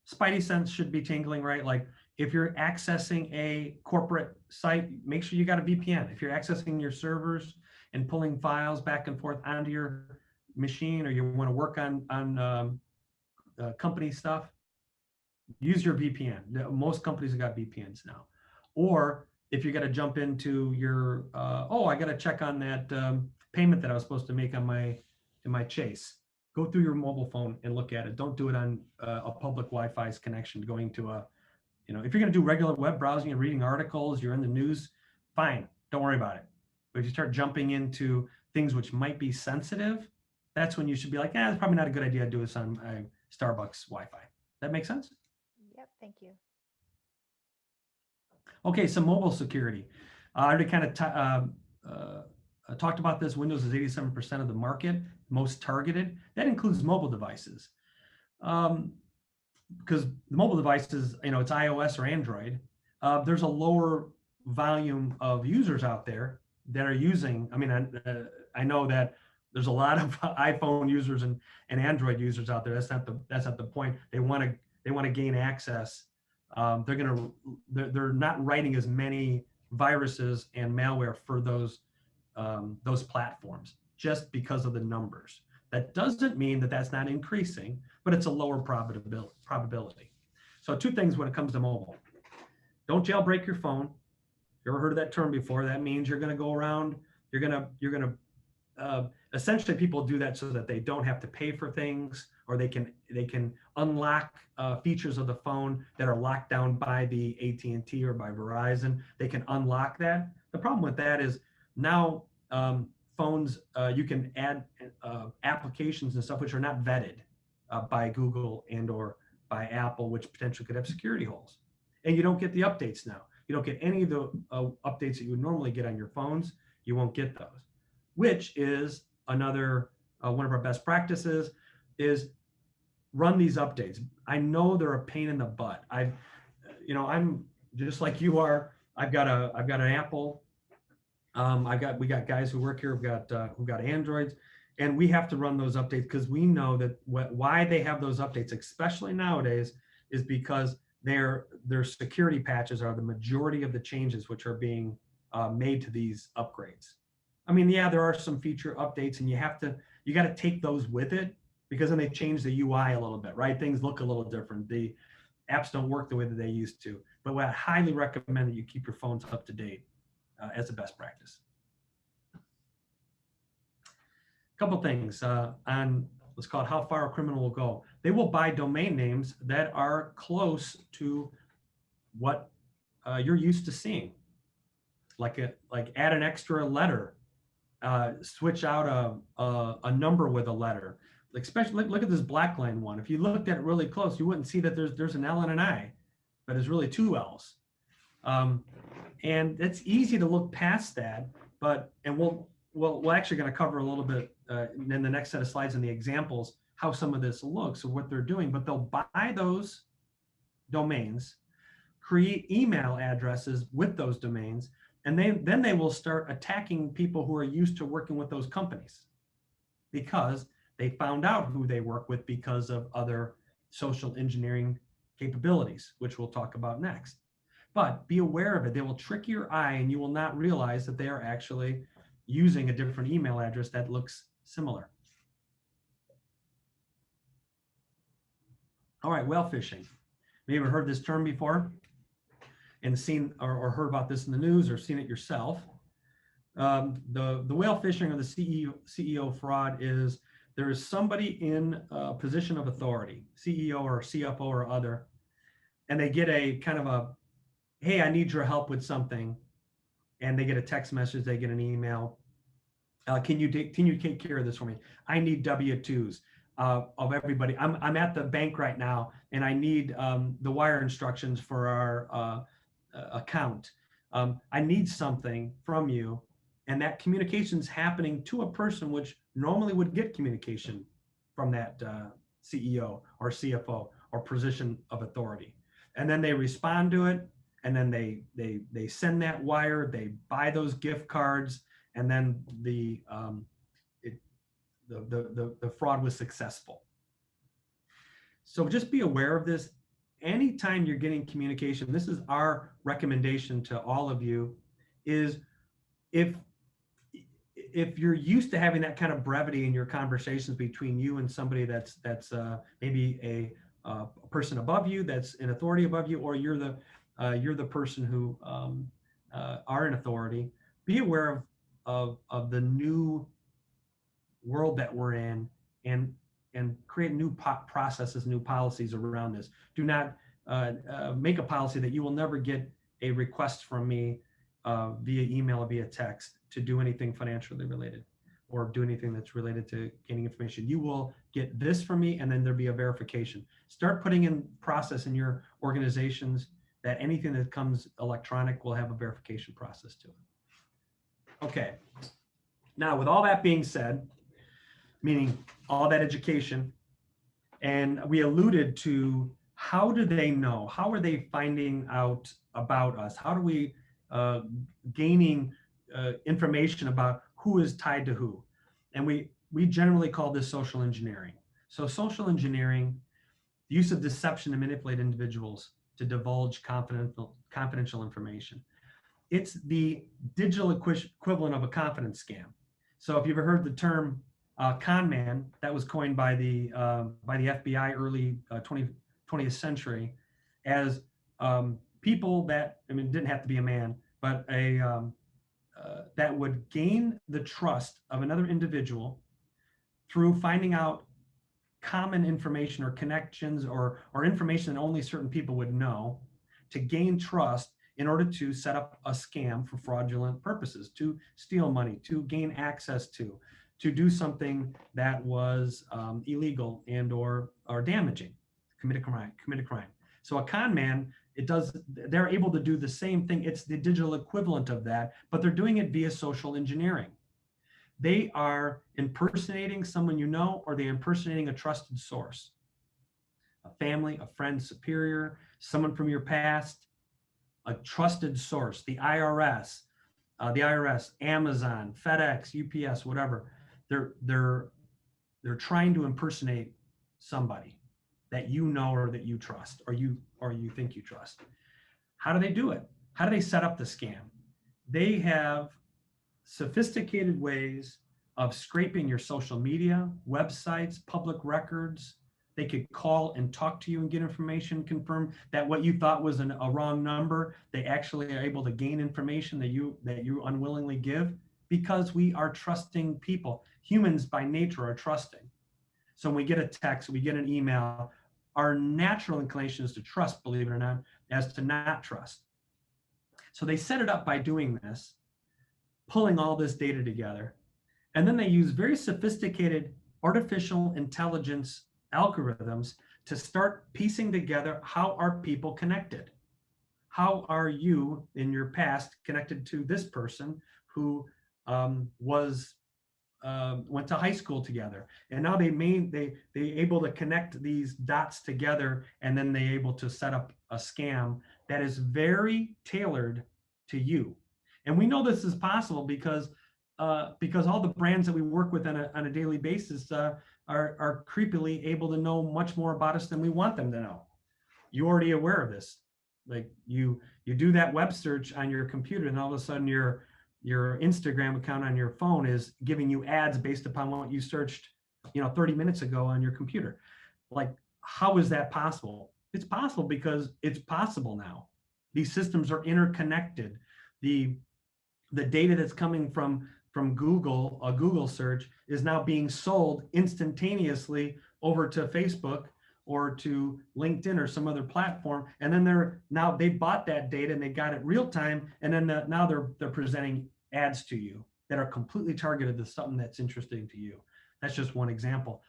S2: spidey sense should be tingling, right? Like if you're accessing a corporate site, make sure you got a VPN. If you're accessing your servers and pulling files back and forth onto your machine, or you want to work on company stuff, use your VPN. Most companies have got VPNs now. Or if you got to jump into your, I got to check on that payment that I was supposed to make on my Chase. Go through your mobile phone and look at it. Don't do it on a public Wi-Fi's connection. Going to if you're going to do regular web browsing and reading articles, you're in the news, fine, don't worry about it. But if you start jumping into things which might be sensitive, that's when you should be like, it's probably not a good idea to do this on Starbucks Wi-Fi. That makes sense?
S3: Yep, thank you.
S2: Okay, some mobile security. I already kind of talked about this. Windows is 87% of the market, most targeted. That includes mobile devices. Because the mobile devices, it's iOS or Android. There's a lower volume of users out there that are using. I know that there's a lot of iPhone users and Android users out there. That's not the point. They want to gain access. They're not writing as many viruses and malware for those platforms just because of the numbers. That doesn't mean that that's not increasing, but it's a lower probability. So two things when it comes to mobile. Don't jailbreak your phone. You ever heard of that term before? That means you're going to go around, you're going to essentially people do that so that they don't have to pay for things, or they can unlock features of the phone that are locked down by the AT&T or by Verizon. They can unlock that. The problem with that is now phones, you can add applications and stuff which are not vetted by Google and or by Apple, which potentially could have security holes. And you don't get the updates now. You don't get any of the updates that you would normally get on your phones. You won't get those, which is another one of our best practices is run these updates. I know they're a pain in the butt. I'm just like you are. I've got an Apple. We got guys who work here who've got Androids, and we have to run those updates because we know that why they have those updates, especially nowadays, is because their security patches are the majority of the changes which are being made to these upgrades. There are some feature updates, and you got to take those with it, because then they change the UI a little bit, right? Things look a little different. The apps don't work the way that they used to. But I highly recommend that you keep your phones up to date as a best practice. A couple things on, let's call it how far a criminal will go. They will buy domain names that are close to what you're used to seeing. Like add an extra letter, switch out a number with a letter. Like especially look at this Blackline one. If you looked at it really close, you wouldn't see that there's an L and an I, but it's really two L's. And it's easy to look past that, and well, we're actually going to cover a little bit in the next set of slides in the examples, how some of this looks or what they're doing, but they'll buy those domains, create email addresses with those domains, and then they will start attacking people who are used to working with those companies because they found out who they work with because of other social engineering capabilities, which we'll talk about next. But be aware of it. They will trick your eye and you will not realize that they are actually using a different email address that looks similar. All right, whale phishing. Maybe you've heard this term before and seen or heard about this in the news or seen it yourself. The whale phishing or the CEO fraud is there is somebody in a position of authority, CEO or CFO or other, and they get a kind of a, hey, I need your help with something. And they get a text message, they get an email. Can you take care of this for me? I need W-2s of everybody. I'm at the bank right now, and I need the wire instructions for our account. I need something from you, and that communication's happening to a person which normally would get communication from that CEO or CFO or position of authority. And then they respond to it, and then they send that wire, they buy those gift cards, and then the fraud was successful. So just be aware of this. Anytime you're getting communication, this is our recommendation to all of you, is if you're used to having that kind of brevity in your conversations between you and somebody that's maybe a person above you, that's in authority above you, or you're the person who are in authority, be aware of the new world that we're in, and create new processes, new policies around this. Do not make a policy that you will never get a request from me via email or via text to do anything financially related or do anything that's related to gaining information. You will get this from me, and then there'll be a verification. Start putting in process in your organizations that anything that comes electronic will have a verification process to it. Okay. Now, with all that being said, meaning all that education, and we alluded to how do they know? How are they finding out about us? How do we gaining information about who is tied to who? And we generally call this social engineering. So social engineering, the use of deception to manipulate individuals to divulge confidential information. It's the digital equivalent of a confidence scam. So if you've ever heard the term con man, that was coined by the FBI early 20th century as people that, I mean, it didn't have to be a man, but that would gain the trust of another individual through finding out common information or connections or information that only certain people would know, to gain trust in order to set up a scam for fraudulent purposes, to steal money, to gain access to do something that was illegal and or damaging, commit a crime. So a con man, they're able to do the same thing. It's the digital equivalent of that, but they're doing it via social engineering. They are impersonating someone you know, or they're impersonating a trusted source, a family, a friend, superior, someone from your past, a trusted source, the IRS, Amazon, FedEx, UPS, whatever. They're trying to impersonate somebody that you know or that you trust or you think you trust. How do they do it? How do they set up the scam? They have sophisticated ways of scraping your social media, websites, public records. They could call and talk to you and get information, confirm that what you thought was a wrong number, they actually are able to gain information that you unwillingly give, because we are trusting people. Humans by nature are trusting. So when we get a text, we get an email, our natural inclination is to trust, believe it or not, as to not trust. So they set it up by doing this, pulling all this data together. And then they use very sophisticated artificial intelligence algorithms to start piecing together, how are people connected? How are you in your past connected to this person who was went to high school together, and now they able to connect these dots together, and then they able to set up a scam that is very tailored to you. And we know this is possible because all the brands that we work with on a daily basis are creepily able to know much more about us than we want them to know. You're already aware of this. Like you do that web search on your computer, and all of a sudden your Instagram account on your phone is giving you ads based upon what you searched, 30 minutes ago on your computer. Like, how is that possible? It's possible because it's possible now. These systems are interconnected. The data that's coming from Google, a Google search, is now being sold instantaneously over to Facebook or to LinkedIn or some other platform, and then they bought that data and they got it real time, and then now they're presenting ads to you that are completely targeted to something that's interesting to you. That's just one example.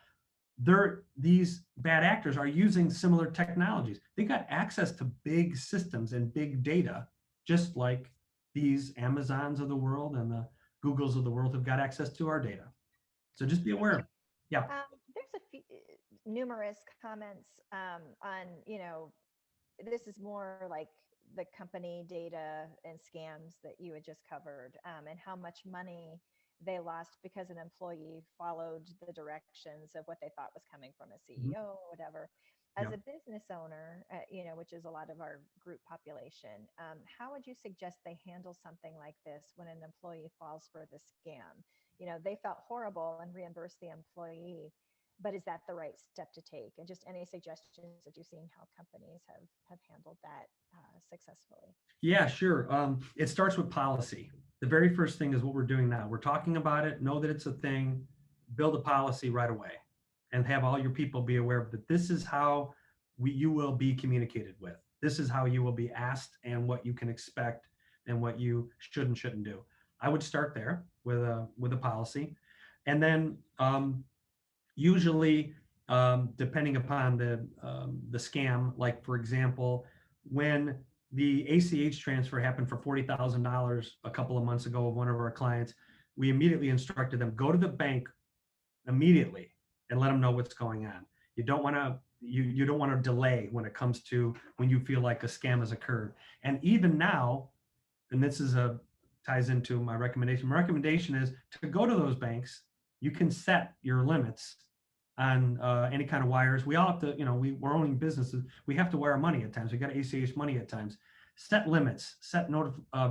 S2: These bad actors are using similar technologies. They got access to big systems and big data, just like these Amazons of the world and the Googles of the world have got access to our data. So just be aware. Yeah.
S3: There's a few numerous comments on, this is more like the company data and scams that you had just covered, and how much money they lost because an employee followed the directions of what they thought was coming from a CEO or whatever. As
S2: Yeah.
S3: a business owner, which is a lot of our group population, how would you suggest they handle something like this when an employee falls for the scam? They felt horrible and reimbursed the employee, but is that the right step to take? And just any suggestions that you've seen how companies have handled that successfully?
S2: Yeah, sure. It starts with policy. The very first thing is what we're doing now. We're talking about it, know that it's a thing, build a policy right away, and have all your people be aware of that. This is how you will be communicated with. This is how you will be asked, and what you can expect, and what you should and shouldn't do. I would start there with a policy, and then usually, depending upon the scam, like for example, when the ACH transfer happened for $40,000 a couple of months ago of one of our clients, we immediately instructed them, go to the bank immediately and let them know what's going on. You don't want to delay when it comes to when you feel like a scam has occurred. And even now, and this ties into my recommendation. My recommendation is to go to those banks. You can set your limits on any kind of wires. We all have to, we're owning businesses. We have to wire money at times. We got ACH money at times. Set limits, set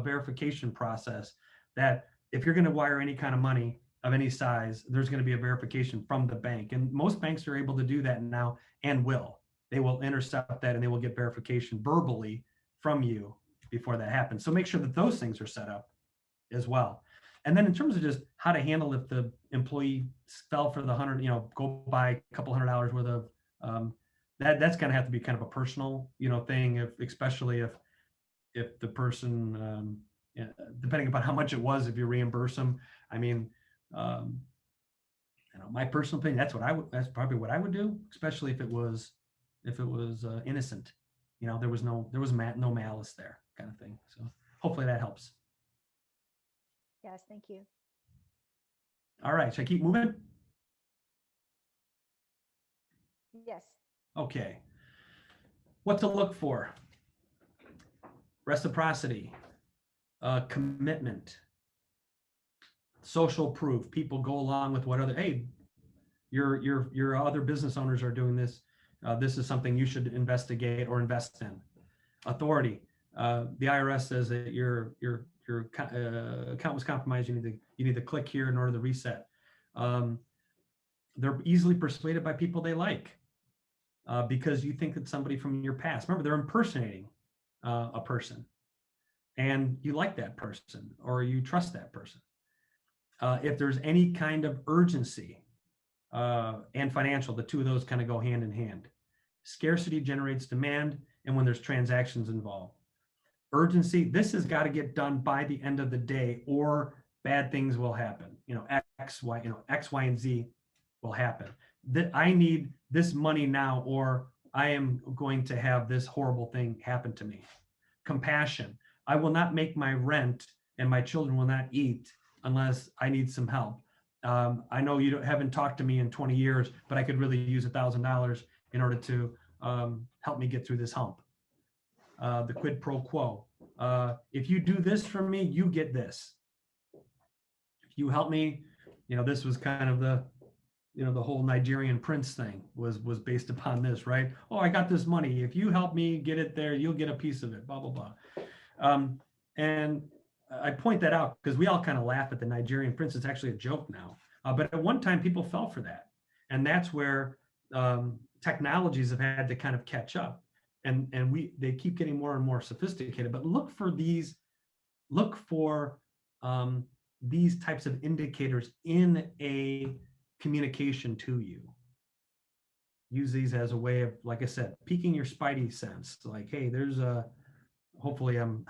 S2: verification process that if you're going to wire any kind of money of any size, there's going to be a verification from the bank. And most banks are able to do that now, and they will intercept that, and they will get verification verbally from you before that happens. So make sure that those things are set up as well. And then in terms of just how to handle if the employee fell for the go buy a couple $100 worth of that's going to have to be kind of a personal, thing, especially if the person, depending upon how much it was, if you reimburse them. I mean, my personal opinion, that's probably what I would do, especially if it was innocent. There was no malice there, kind of thing. So hopefully that helps.
S3: Yes, thank you.
S2: All right, should I keep moving?
S3: Yes.
S2: Okay. What to look for? Reciprocity, commitment, social proof. People go along with what your other business owners are doing this. This is something you should investigate or invest in. Authority. The IRS says that your account was compromised. You need to click here in order to reset. They're easily persuaded by people they like because you think it's somebody from your past. Remember, they're impersonating a person, and you like that person or you trust that person. If there's any kind of urgency and financial, the two of those kind of go hand in hand. Scarcity generates demand, and when there's transactions involved. Urgency, this has got to get done by the end of the day, or bad things will happen. X, Y, and Z will happen. That I need this money now, or I am going to have this horrible thing happen to me. Compassion, I will not make my rent and my children will not eat unless I need some help. I know you haven't talked to me in 20 years, but I could really use $1,000 in order to help me get through this hump. The quid pro quo. If you do this for me, you get this. If you help me, this was kind of the whole Nigerian prince thing was based upon this, right? Oh, I got this money. If you help me get it there, you'll get a piece of it, blah, blah, blah. And I point that out because we all kind of laugh at the Nigerian prince. It's actually a joke now. But at one time, people fell for that. And that's where technologies have had to kind of catch up. And they keep getting more and more sophisticated. But look for these types of indicators in a communication to you. Use these as a way of, like I said, piquing your spidey sense. Like, hey, hopefully I'm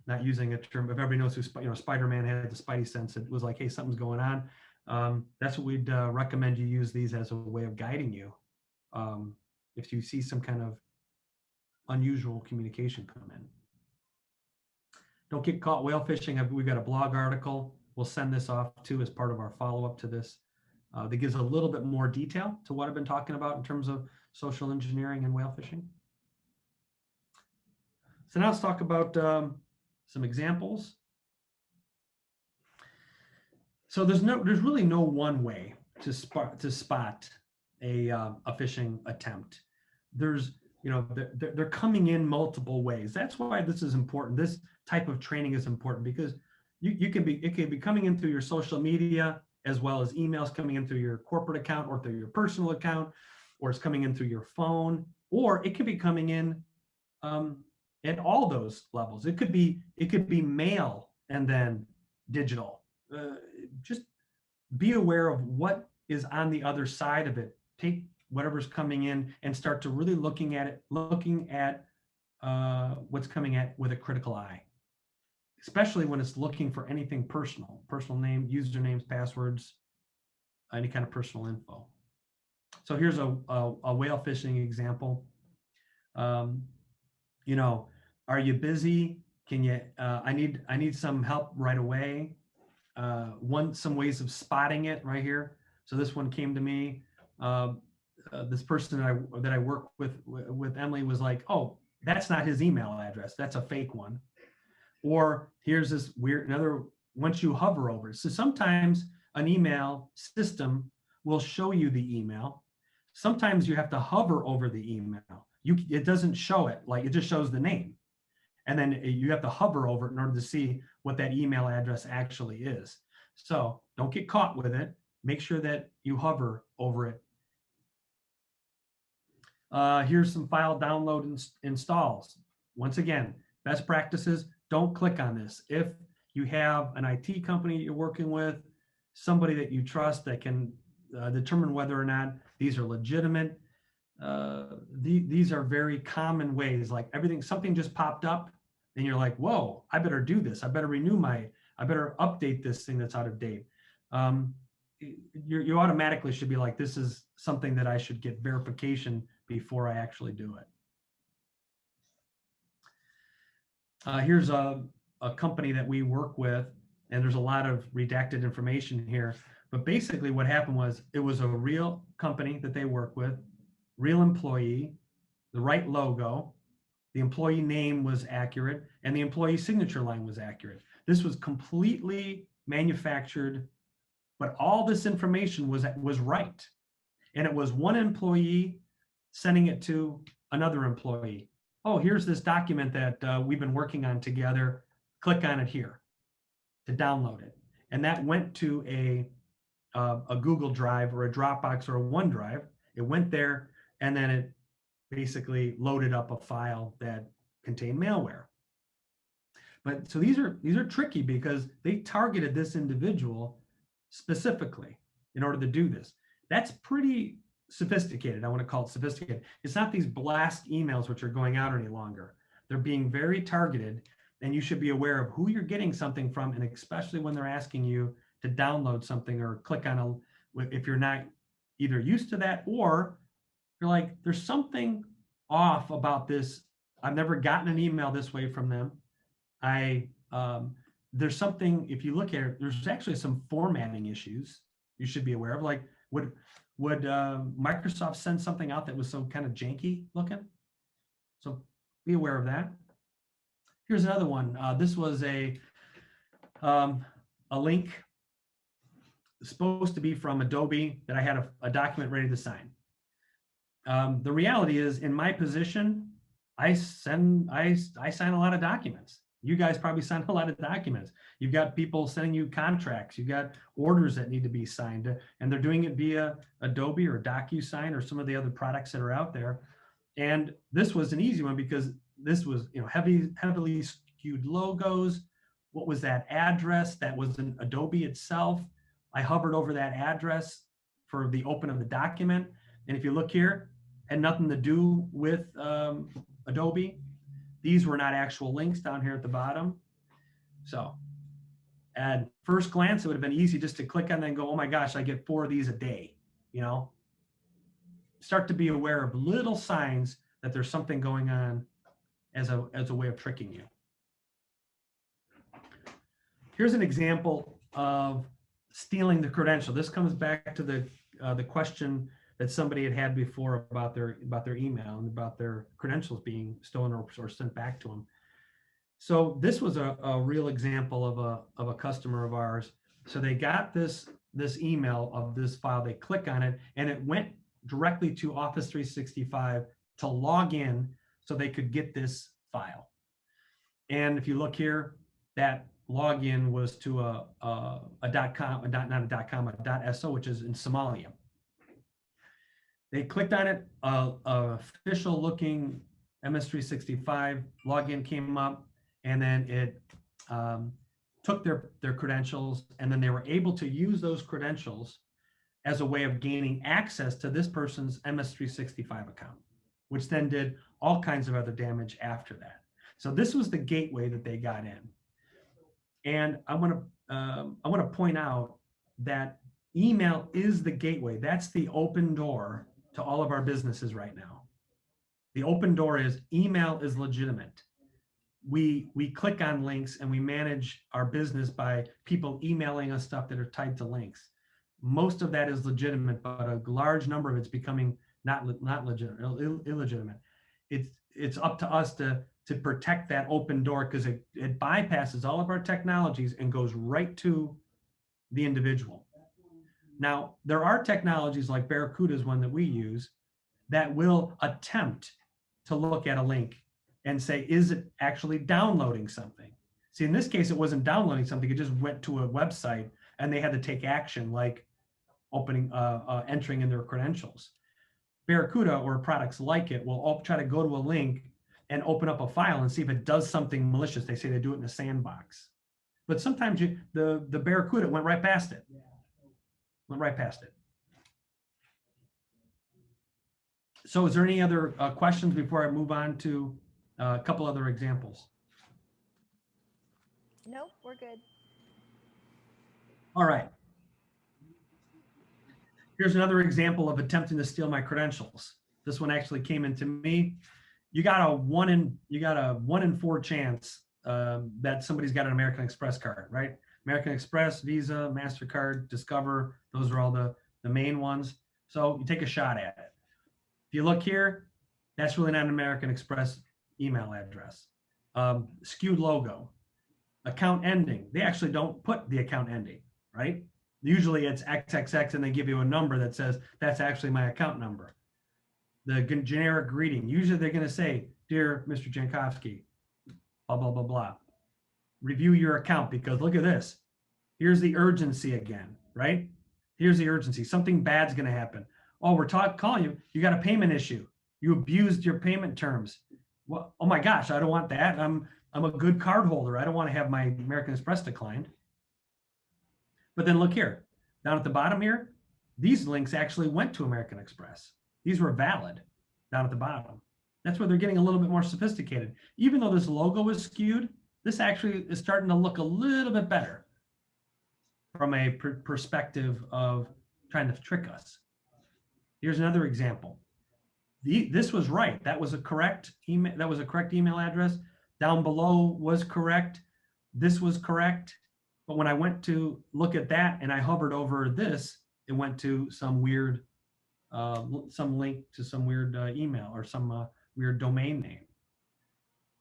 S2: not using a term, if everybody knows who, Spider-Man had the spidey sense. It was like, hey, something's going on. That's what we'd recommend you use these as a way of guiding you. If you see some kind of unusual communication come in. Don't get caught whale fishing. We've got a blog article. We'll send this off too as part of our follow-up to this. That gives a little bit more detail to what I've been talking about in terms of social engineering and whale fishing. So now let's talk about some examples. So there's really no one way to spot a phishing attempt. They're coming in multiple ways. That's why this is important. This type of training is important because it can be coming in through your social media, as well as emails coming in through your corporate account or through your personal account, or it's coming in through your phone, or it could be coming in at all those levels. It could be mail and then digital. Just be aware of what is on the other side of it. Take whatever's coming in and start to really looking at what's coming at with a critical eye. Especially when it's looking for anything personal name, usernames, passwords, any kind of personal info. So here's a whale fishing example. Are you busy? Can you? I need some help right away. Some ways of spotting it right here. So this one came to me. This person that I work with Emily was like, oh, that's not his email address. That's a fake one. Or here's this weird once you hover over it. So sometimes an email system will show you the email. Sometimes you have to hover over the email. It doesn't show it, like it just shows the name. And then you have to hover over it in order to see what that email address actually is. So don't get caught with it. Make sure that you hover over it. Here's some file download installs. Once again, best practices. Don't click on this. If you have an IT company you're working with, somebody that you trust that can determine whether or not these are legitimate. These are very common ways, like something just popped up and you're like, whoa, I better do this. I better I better update this thing that's out of date. You automatically should be like, this is something that I should get verification before I actually do it. Here's a company that we work with, and there's a lot of redacted information here. But basically what happened was it was a real company that they work with, real employee, the right logo, the employee name was accurate, and the employee signature line was accurate. This was completely manufactured, but all this information was right. And it was one employee sending it to another employee. Oh, here's this document that we've been working on together. Click on it here to download it. And that went to a Google Drive or a Dropbox or a OneDrive. It went there, and then it basically loaded up a file that contained malware. But so these are tricky because they targeted this individual specifically in order to do this. That's pretty sophisticated. I want to call it sophisticated. It's not these blast emails which are going out any longer. They're being very targeted, and you should be aware of who you're getting something from, and especially when they're asking you to download something or click on if you're not either used to that or you're like, there's something off about this. I've never gotten an email this way from them. there's something, if you look at it, there's actually some formatting issues you should be aware of. Like, would Microsoft send something out that was so kind of janky looking? So be aware of that. Here's another one. This was a link supposed to be from Adobe that I had a document ready to sign. The reality is, in my position, I sign a lot of documents. You guys probably sign a lot of documents. You've got people sending you contracts. You've got orders that need to be signed, and they're doing it via Adobe or DocuSign or some of the other products that are out there. And this was an easy one because this was, heavily skewed logos. What was that address? That was in Adobe itself. I hovered over that address for the open of the document. And if you look here, had nothing to do with Adobe. These were not actual links down here at the bottom. So at first glance, it would have been easy just to click on that and go, oh my gosh, I get 4 of these a day. Start to be aware of little signs that there's something going on as a way of tricking you. Here's an example of stealing the credential. This comes back to the question that somebody had before about their email and about their credentials being stolen or sent back to them. So this was a real example of a customer of ours. So they got this email of this file, they click on it, and it went directly to Office 365 to log in so they could get this file. And if you look here, that login was to a .so, which is in Somalia. They clicked on it, official looking MS365 login came up, and then it took their credentials, and then they were able to use those credentials as a way of gaining access to this person's MS365 account, which then did all kinds of other damage after that. So this was the gateway that they got in. And I want to point out that email is the gateway. That's the open door to all of our businesses right now. The open door is email is legitimate. We click on links and we manage our business by people emailing us stuff that are tied to links. Most of that is legitimate, but a large number of it's becoming not legitimate, illegitimate. It's up to us to protect that open door, because it bypasses all of our technologies and goes right to the individual. Now, there are technologies like Barracuda is one that we use that will attempt to look at a link and say, is it actually downloading something? See, in this case, it wasn't downloading something. It just went to a website and they had to take action, like entering in their credentials. Barracuda or products like it will try to go to a link and open up a file and see if it does something malicious. They say they do it in a sandbox. But sometimes the Barracuda went right past it. Went right past it. So is there any other questions before I move on to a couple other examples?
S3: Nope, we're good.
S2: All right. Here's another example of attempting to steal my credentials. This one actually came into me. You got a 1 in 4 chance that somebody's got an American Express card, right? American Express, Visa, MasterCard, Discover, those are all the main ones. So you take a shot at it. If you look here, that's really not an American Express email address. Skewed logo. Account ending. They actually don't put the account ending, right? Usually it's XXX and they give you a number that says that's actually my account number. The generic greeting. Usually they're going to say, dear Mr. Jankowski, blah, blah, blah, blah. Review your account because look at this. Here's the urgency again, right? Here's the urgency. Something bad's going to happen. Oh, we're calling you. You got a payment issue. You abused your payment terms. Well, oh my gosh, I don't want that. I'm a good card holder. I don't want to have my American Express declined. But then look here, down at the bottom here, these links actually went to American Express. These were valid down at the bottom. That's where they're getting a little bit more sophisticated. Even though this logo is skewed, this actually is starting to look a little bit better from a perspective of trying to trick us. Here's another example. This was right. That was a correct email. That was a correct email address. Down below was correct, this was correct. But when I went to look at that and I hovered over this, it went to some weird, some link to some weird email or some weird domain name.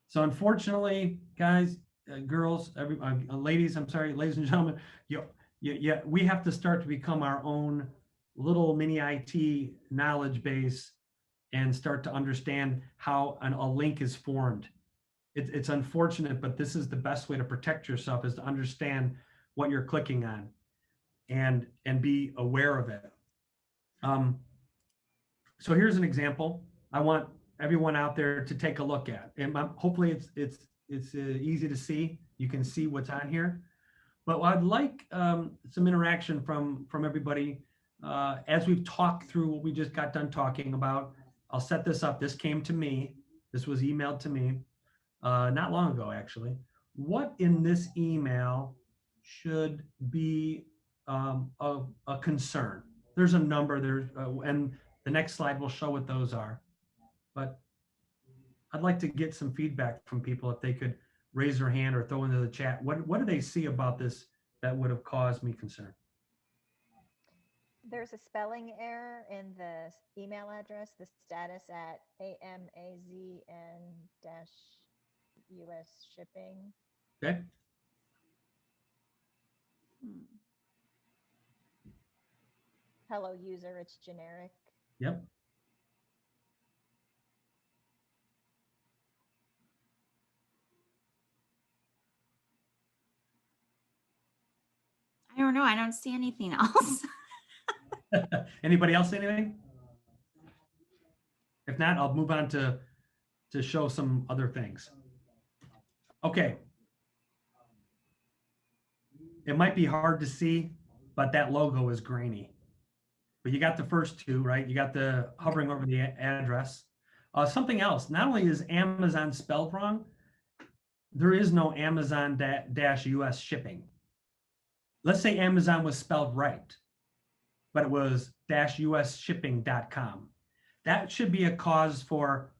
S2: So unfortunately, guys, girls, ladies, I'm sorry, ladies and gentlemen, we have to start to become our own little mini IT knowledge base and start to understand how a link is formed. It's unfortunate, but this is the best way to protect yourself, is to understand what you're clicking on and be aware of it. So here's an example I want everyone out there to take a look at. And hopefully it's easy to see. You can see what's on here. But I'd like some interaction from everybody as we've talked through what we just got done talking about. I'll set this up. This came to me. This was emailed to me not long ago, actually. What in this email should be a concern? There's a number there, and the next slide will show what those are. But I'd like to get some feedback from people if they could raise their hand or throw into the chat. What do they see about this that would have caused me concern?
S3: There's a spelling error in the email address, the status at amazn-us shipping.
S2: Okay.
S3: Hello user, it's generic.
S2: Yep.
S1: I don't know. I don't see anything else.
S2: Anybody else see anything? If not, I'll move on to show some other things. Okay. It might be hard to see, but that logo is grainy. But you got the first two, right? You got the hovering over the address. Something else, not only is Amazon spelled wrong, there is no Amazon-US shipping. Let's say Amazon was spelled right, but it was -usshipping.com. That should be a cause for,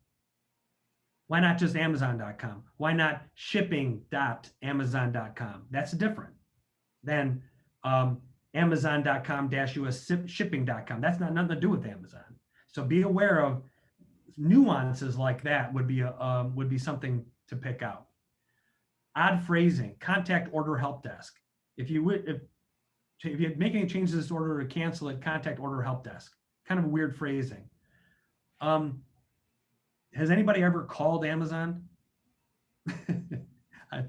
S2: why not just Amazon.com? Why not shipping.amazon.com? That's different than Amazon.com-US shipping.com. That's not nothing to do with Amazon. So be aware of nuances like that. Would be something to pick out. Odd phrasing, contact order help desk. If you make any changes to this order to cancel it, contact order help desk. Kind of a weird phrasing. Has anybody ever called Amazon? I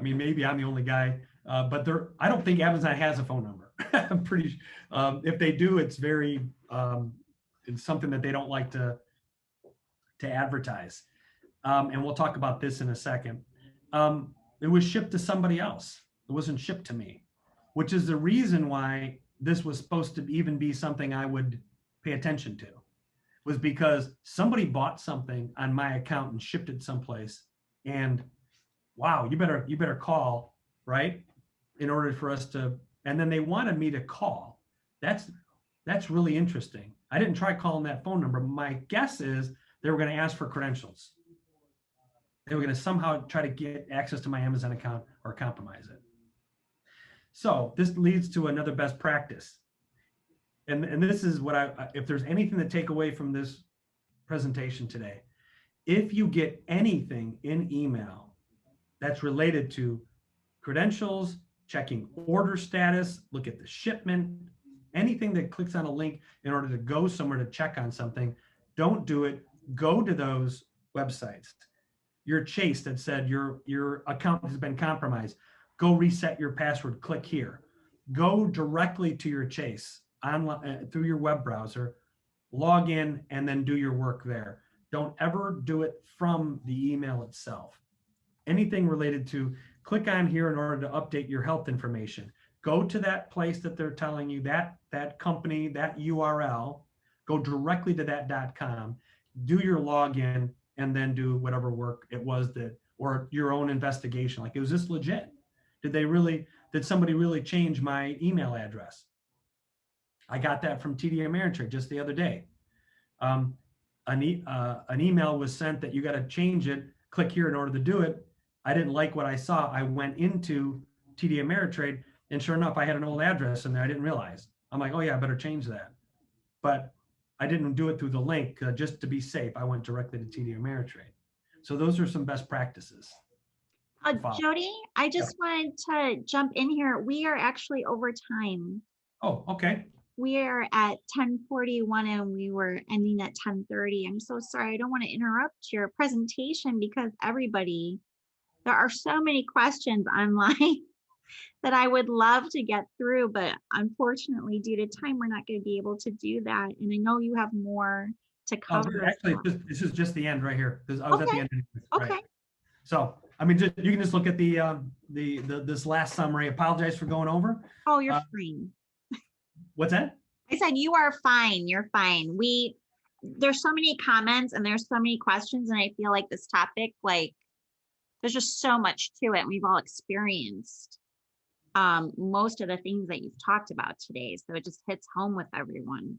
S2: mean, maybe I'm the only guy, but I don't think Amazon has a phone number. I'm pretty, if they do, it's very, it's something that they don't like to advertise. And we'll talk about this in a second. It was shipped to somebody else. It wasn't shipped to me, which is the reason why this was supposed to even be something I would pay attention to, was because somebody bought something on my account and shipped it someplace, and wow, you better call, right? In order for us to, and then they wanted me to call. That's really interesting. I didn't try calling that phone number. My guess is they were going to ask for credentials. They were going to somehow try to get access to my Amazon account or compromise it. So this leads to another best practice. And this is what if there's anything to take away from this presentation today, if you get anything in email that's related to credentials, checking order status, look at the shipment, anything that clicks on a link in order to go somewhere to check on something, don't do it. Go to those websites. Your Chase that said your account has been compromised, go reset your password, click here. Go directly to your Chase online through your web browser, log in, and then do your work there. Don't ever do it from the email itself. Anything related to, click on here in order to update your health information. Go to that place that they're telling you, that company, that URL, go directly to that .com, do your login, and then do whatever work it was or your own investigation. Like, was this legit? Did somebody really change my email address? I got that from TD Ameritrade just the other day. An email was sent that you got to change it. Click here in order to do it. I didn't like what I saw. I went into TD Ameritrade, and sure enough, I had an old address in there. I didn't realize. I'm like, oh yeah, I better change that. But I didn't do it through the link just to be safe. I went directly to TD Ameritrade. So those are some best practices.
S1: Jody, I just wanted to jump in here. We are actually over time.
S2: Oh, okay.
S1: We are at 10:41 and we were ending at 10:30. I'm so sorry. I don't want to interrupt your presentation because there are so many questions online that I would love to get through, but unfortunately, due to time, we're not going to be able to do that. And I know you have more to cover.
S2: Actually, this is just the end right here. I was at the end.
S1: Okay.
S2: Right. So, I mean, you can just look at this last summary. Apologize for going over.
S1: Oh, you're fine.
S2: What's that?
S1: I said, you are fine. You're fine. There's so many comments and there's so many questions. And I feel like this topic, there's just so much to it. And we've all experienced most of the things that you've talked about today. So it just hits home with everyone.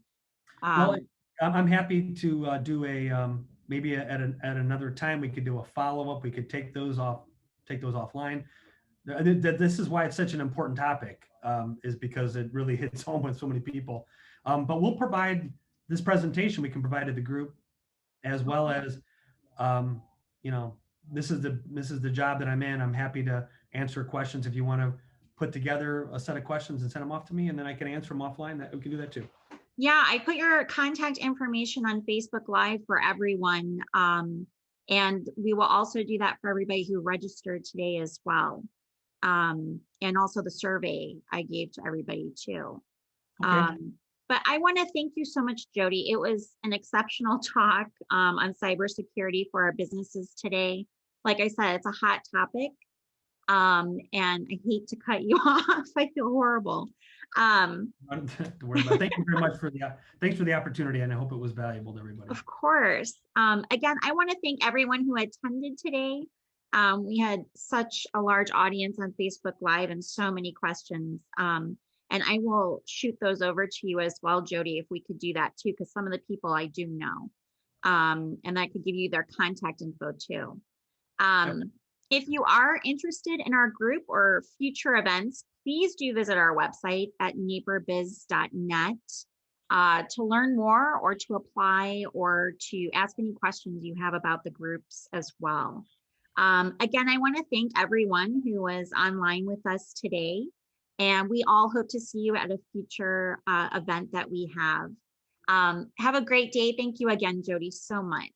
S2: Well, I'm happy to do maybe at another time, we could do a follow-up. We could take those offline. This is why it's such an important topic, is because it really hits home with so many people. But we'll provide this presentation. We can provide to the group, as well as, this is the job that I'm in. I'm happy to answer questions. If you want to put together a set of questions and send them off to me, and then I can answer them offline, we can do that too.
S1: Yeah, I put your contact information on Facebook Live for everyone. And we will also do that for everybody who registered today as well. And also the survey I gave to everybody too.
S2: Okay.
S1: But I want to thank you so much, Jody. It was an exceptional talk on cybersecurity for our businesses today. Like I said, it's a hot topic. And I hate to cut you off. I feel horrible.
S2: Don't worry about it. Thank you very much thanks for the opportunity, and I hope it was valuable to everybody.
S1: Of course. Again, I want to thank everyone who attended today. We had such a large audience on Facebook Live and so many questions. And I will shoot those over to you as well, Jody, if we could do that too, because some of the people I do know. And I could give you their contact info too. If you are interested in our group or future events, please do visit our website at naperbiz.net to learn more or to apply or to ask any questions you have about the groups as well. Again, I want to thank everyone who was online with us today, and we all hope to see you at a future event that we have. Have a great day. Thank you again, Jody, so much.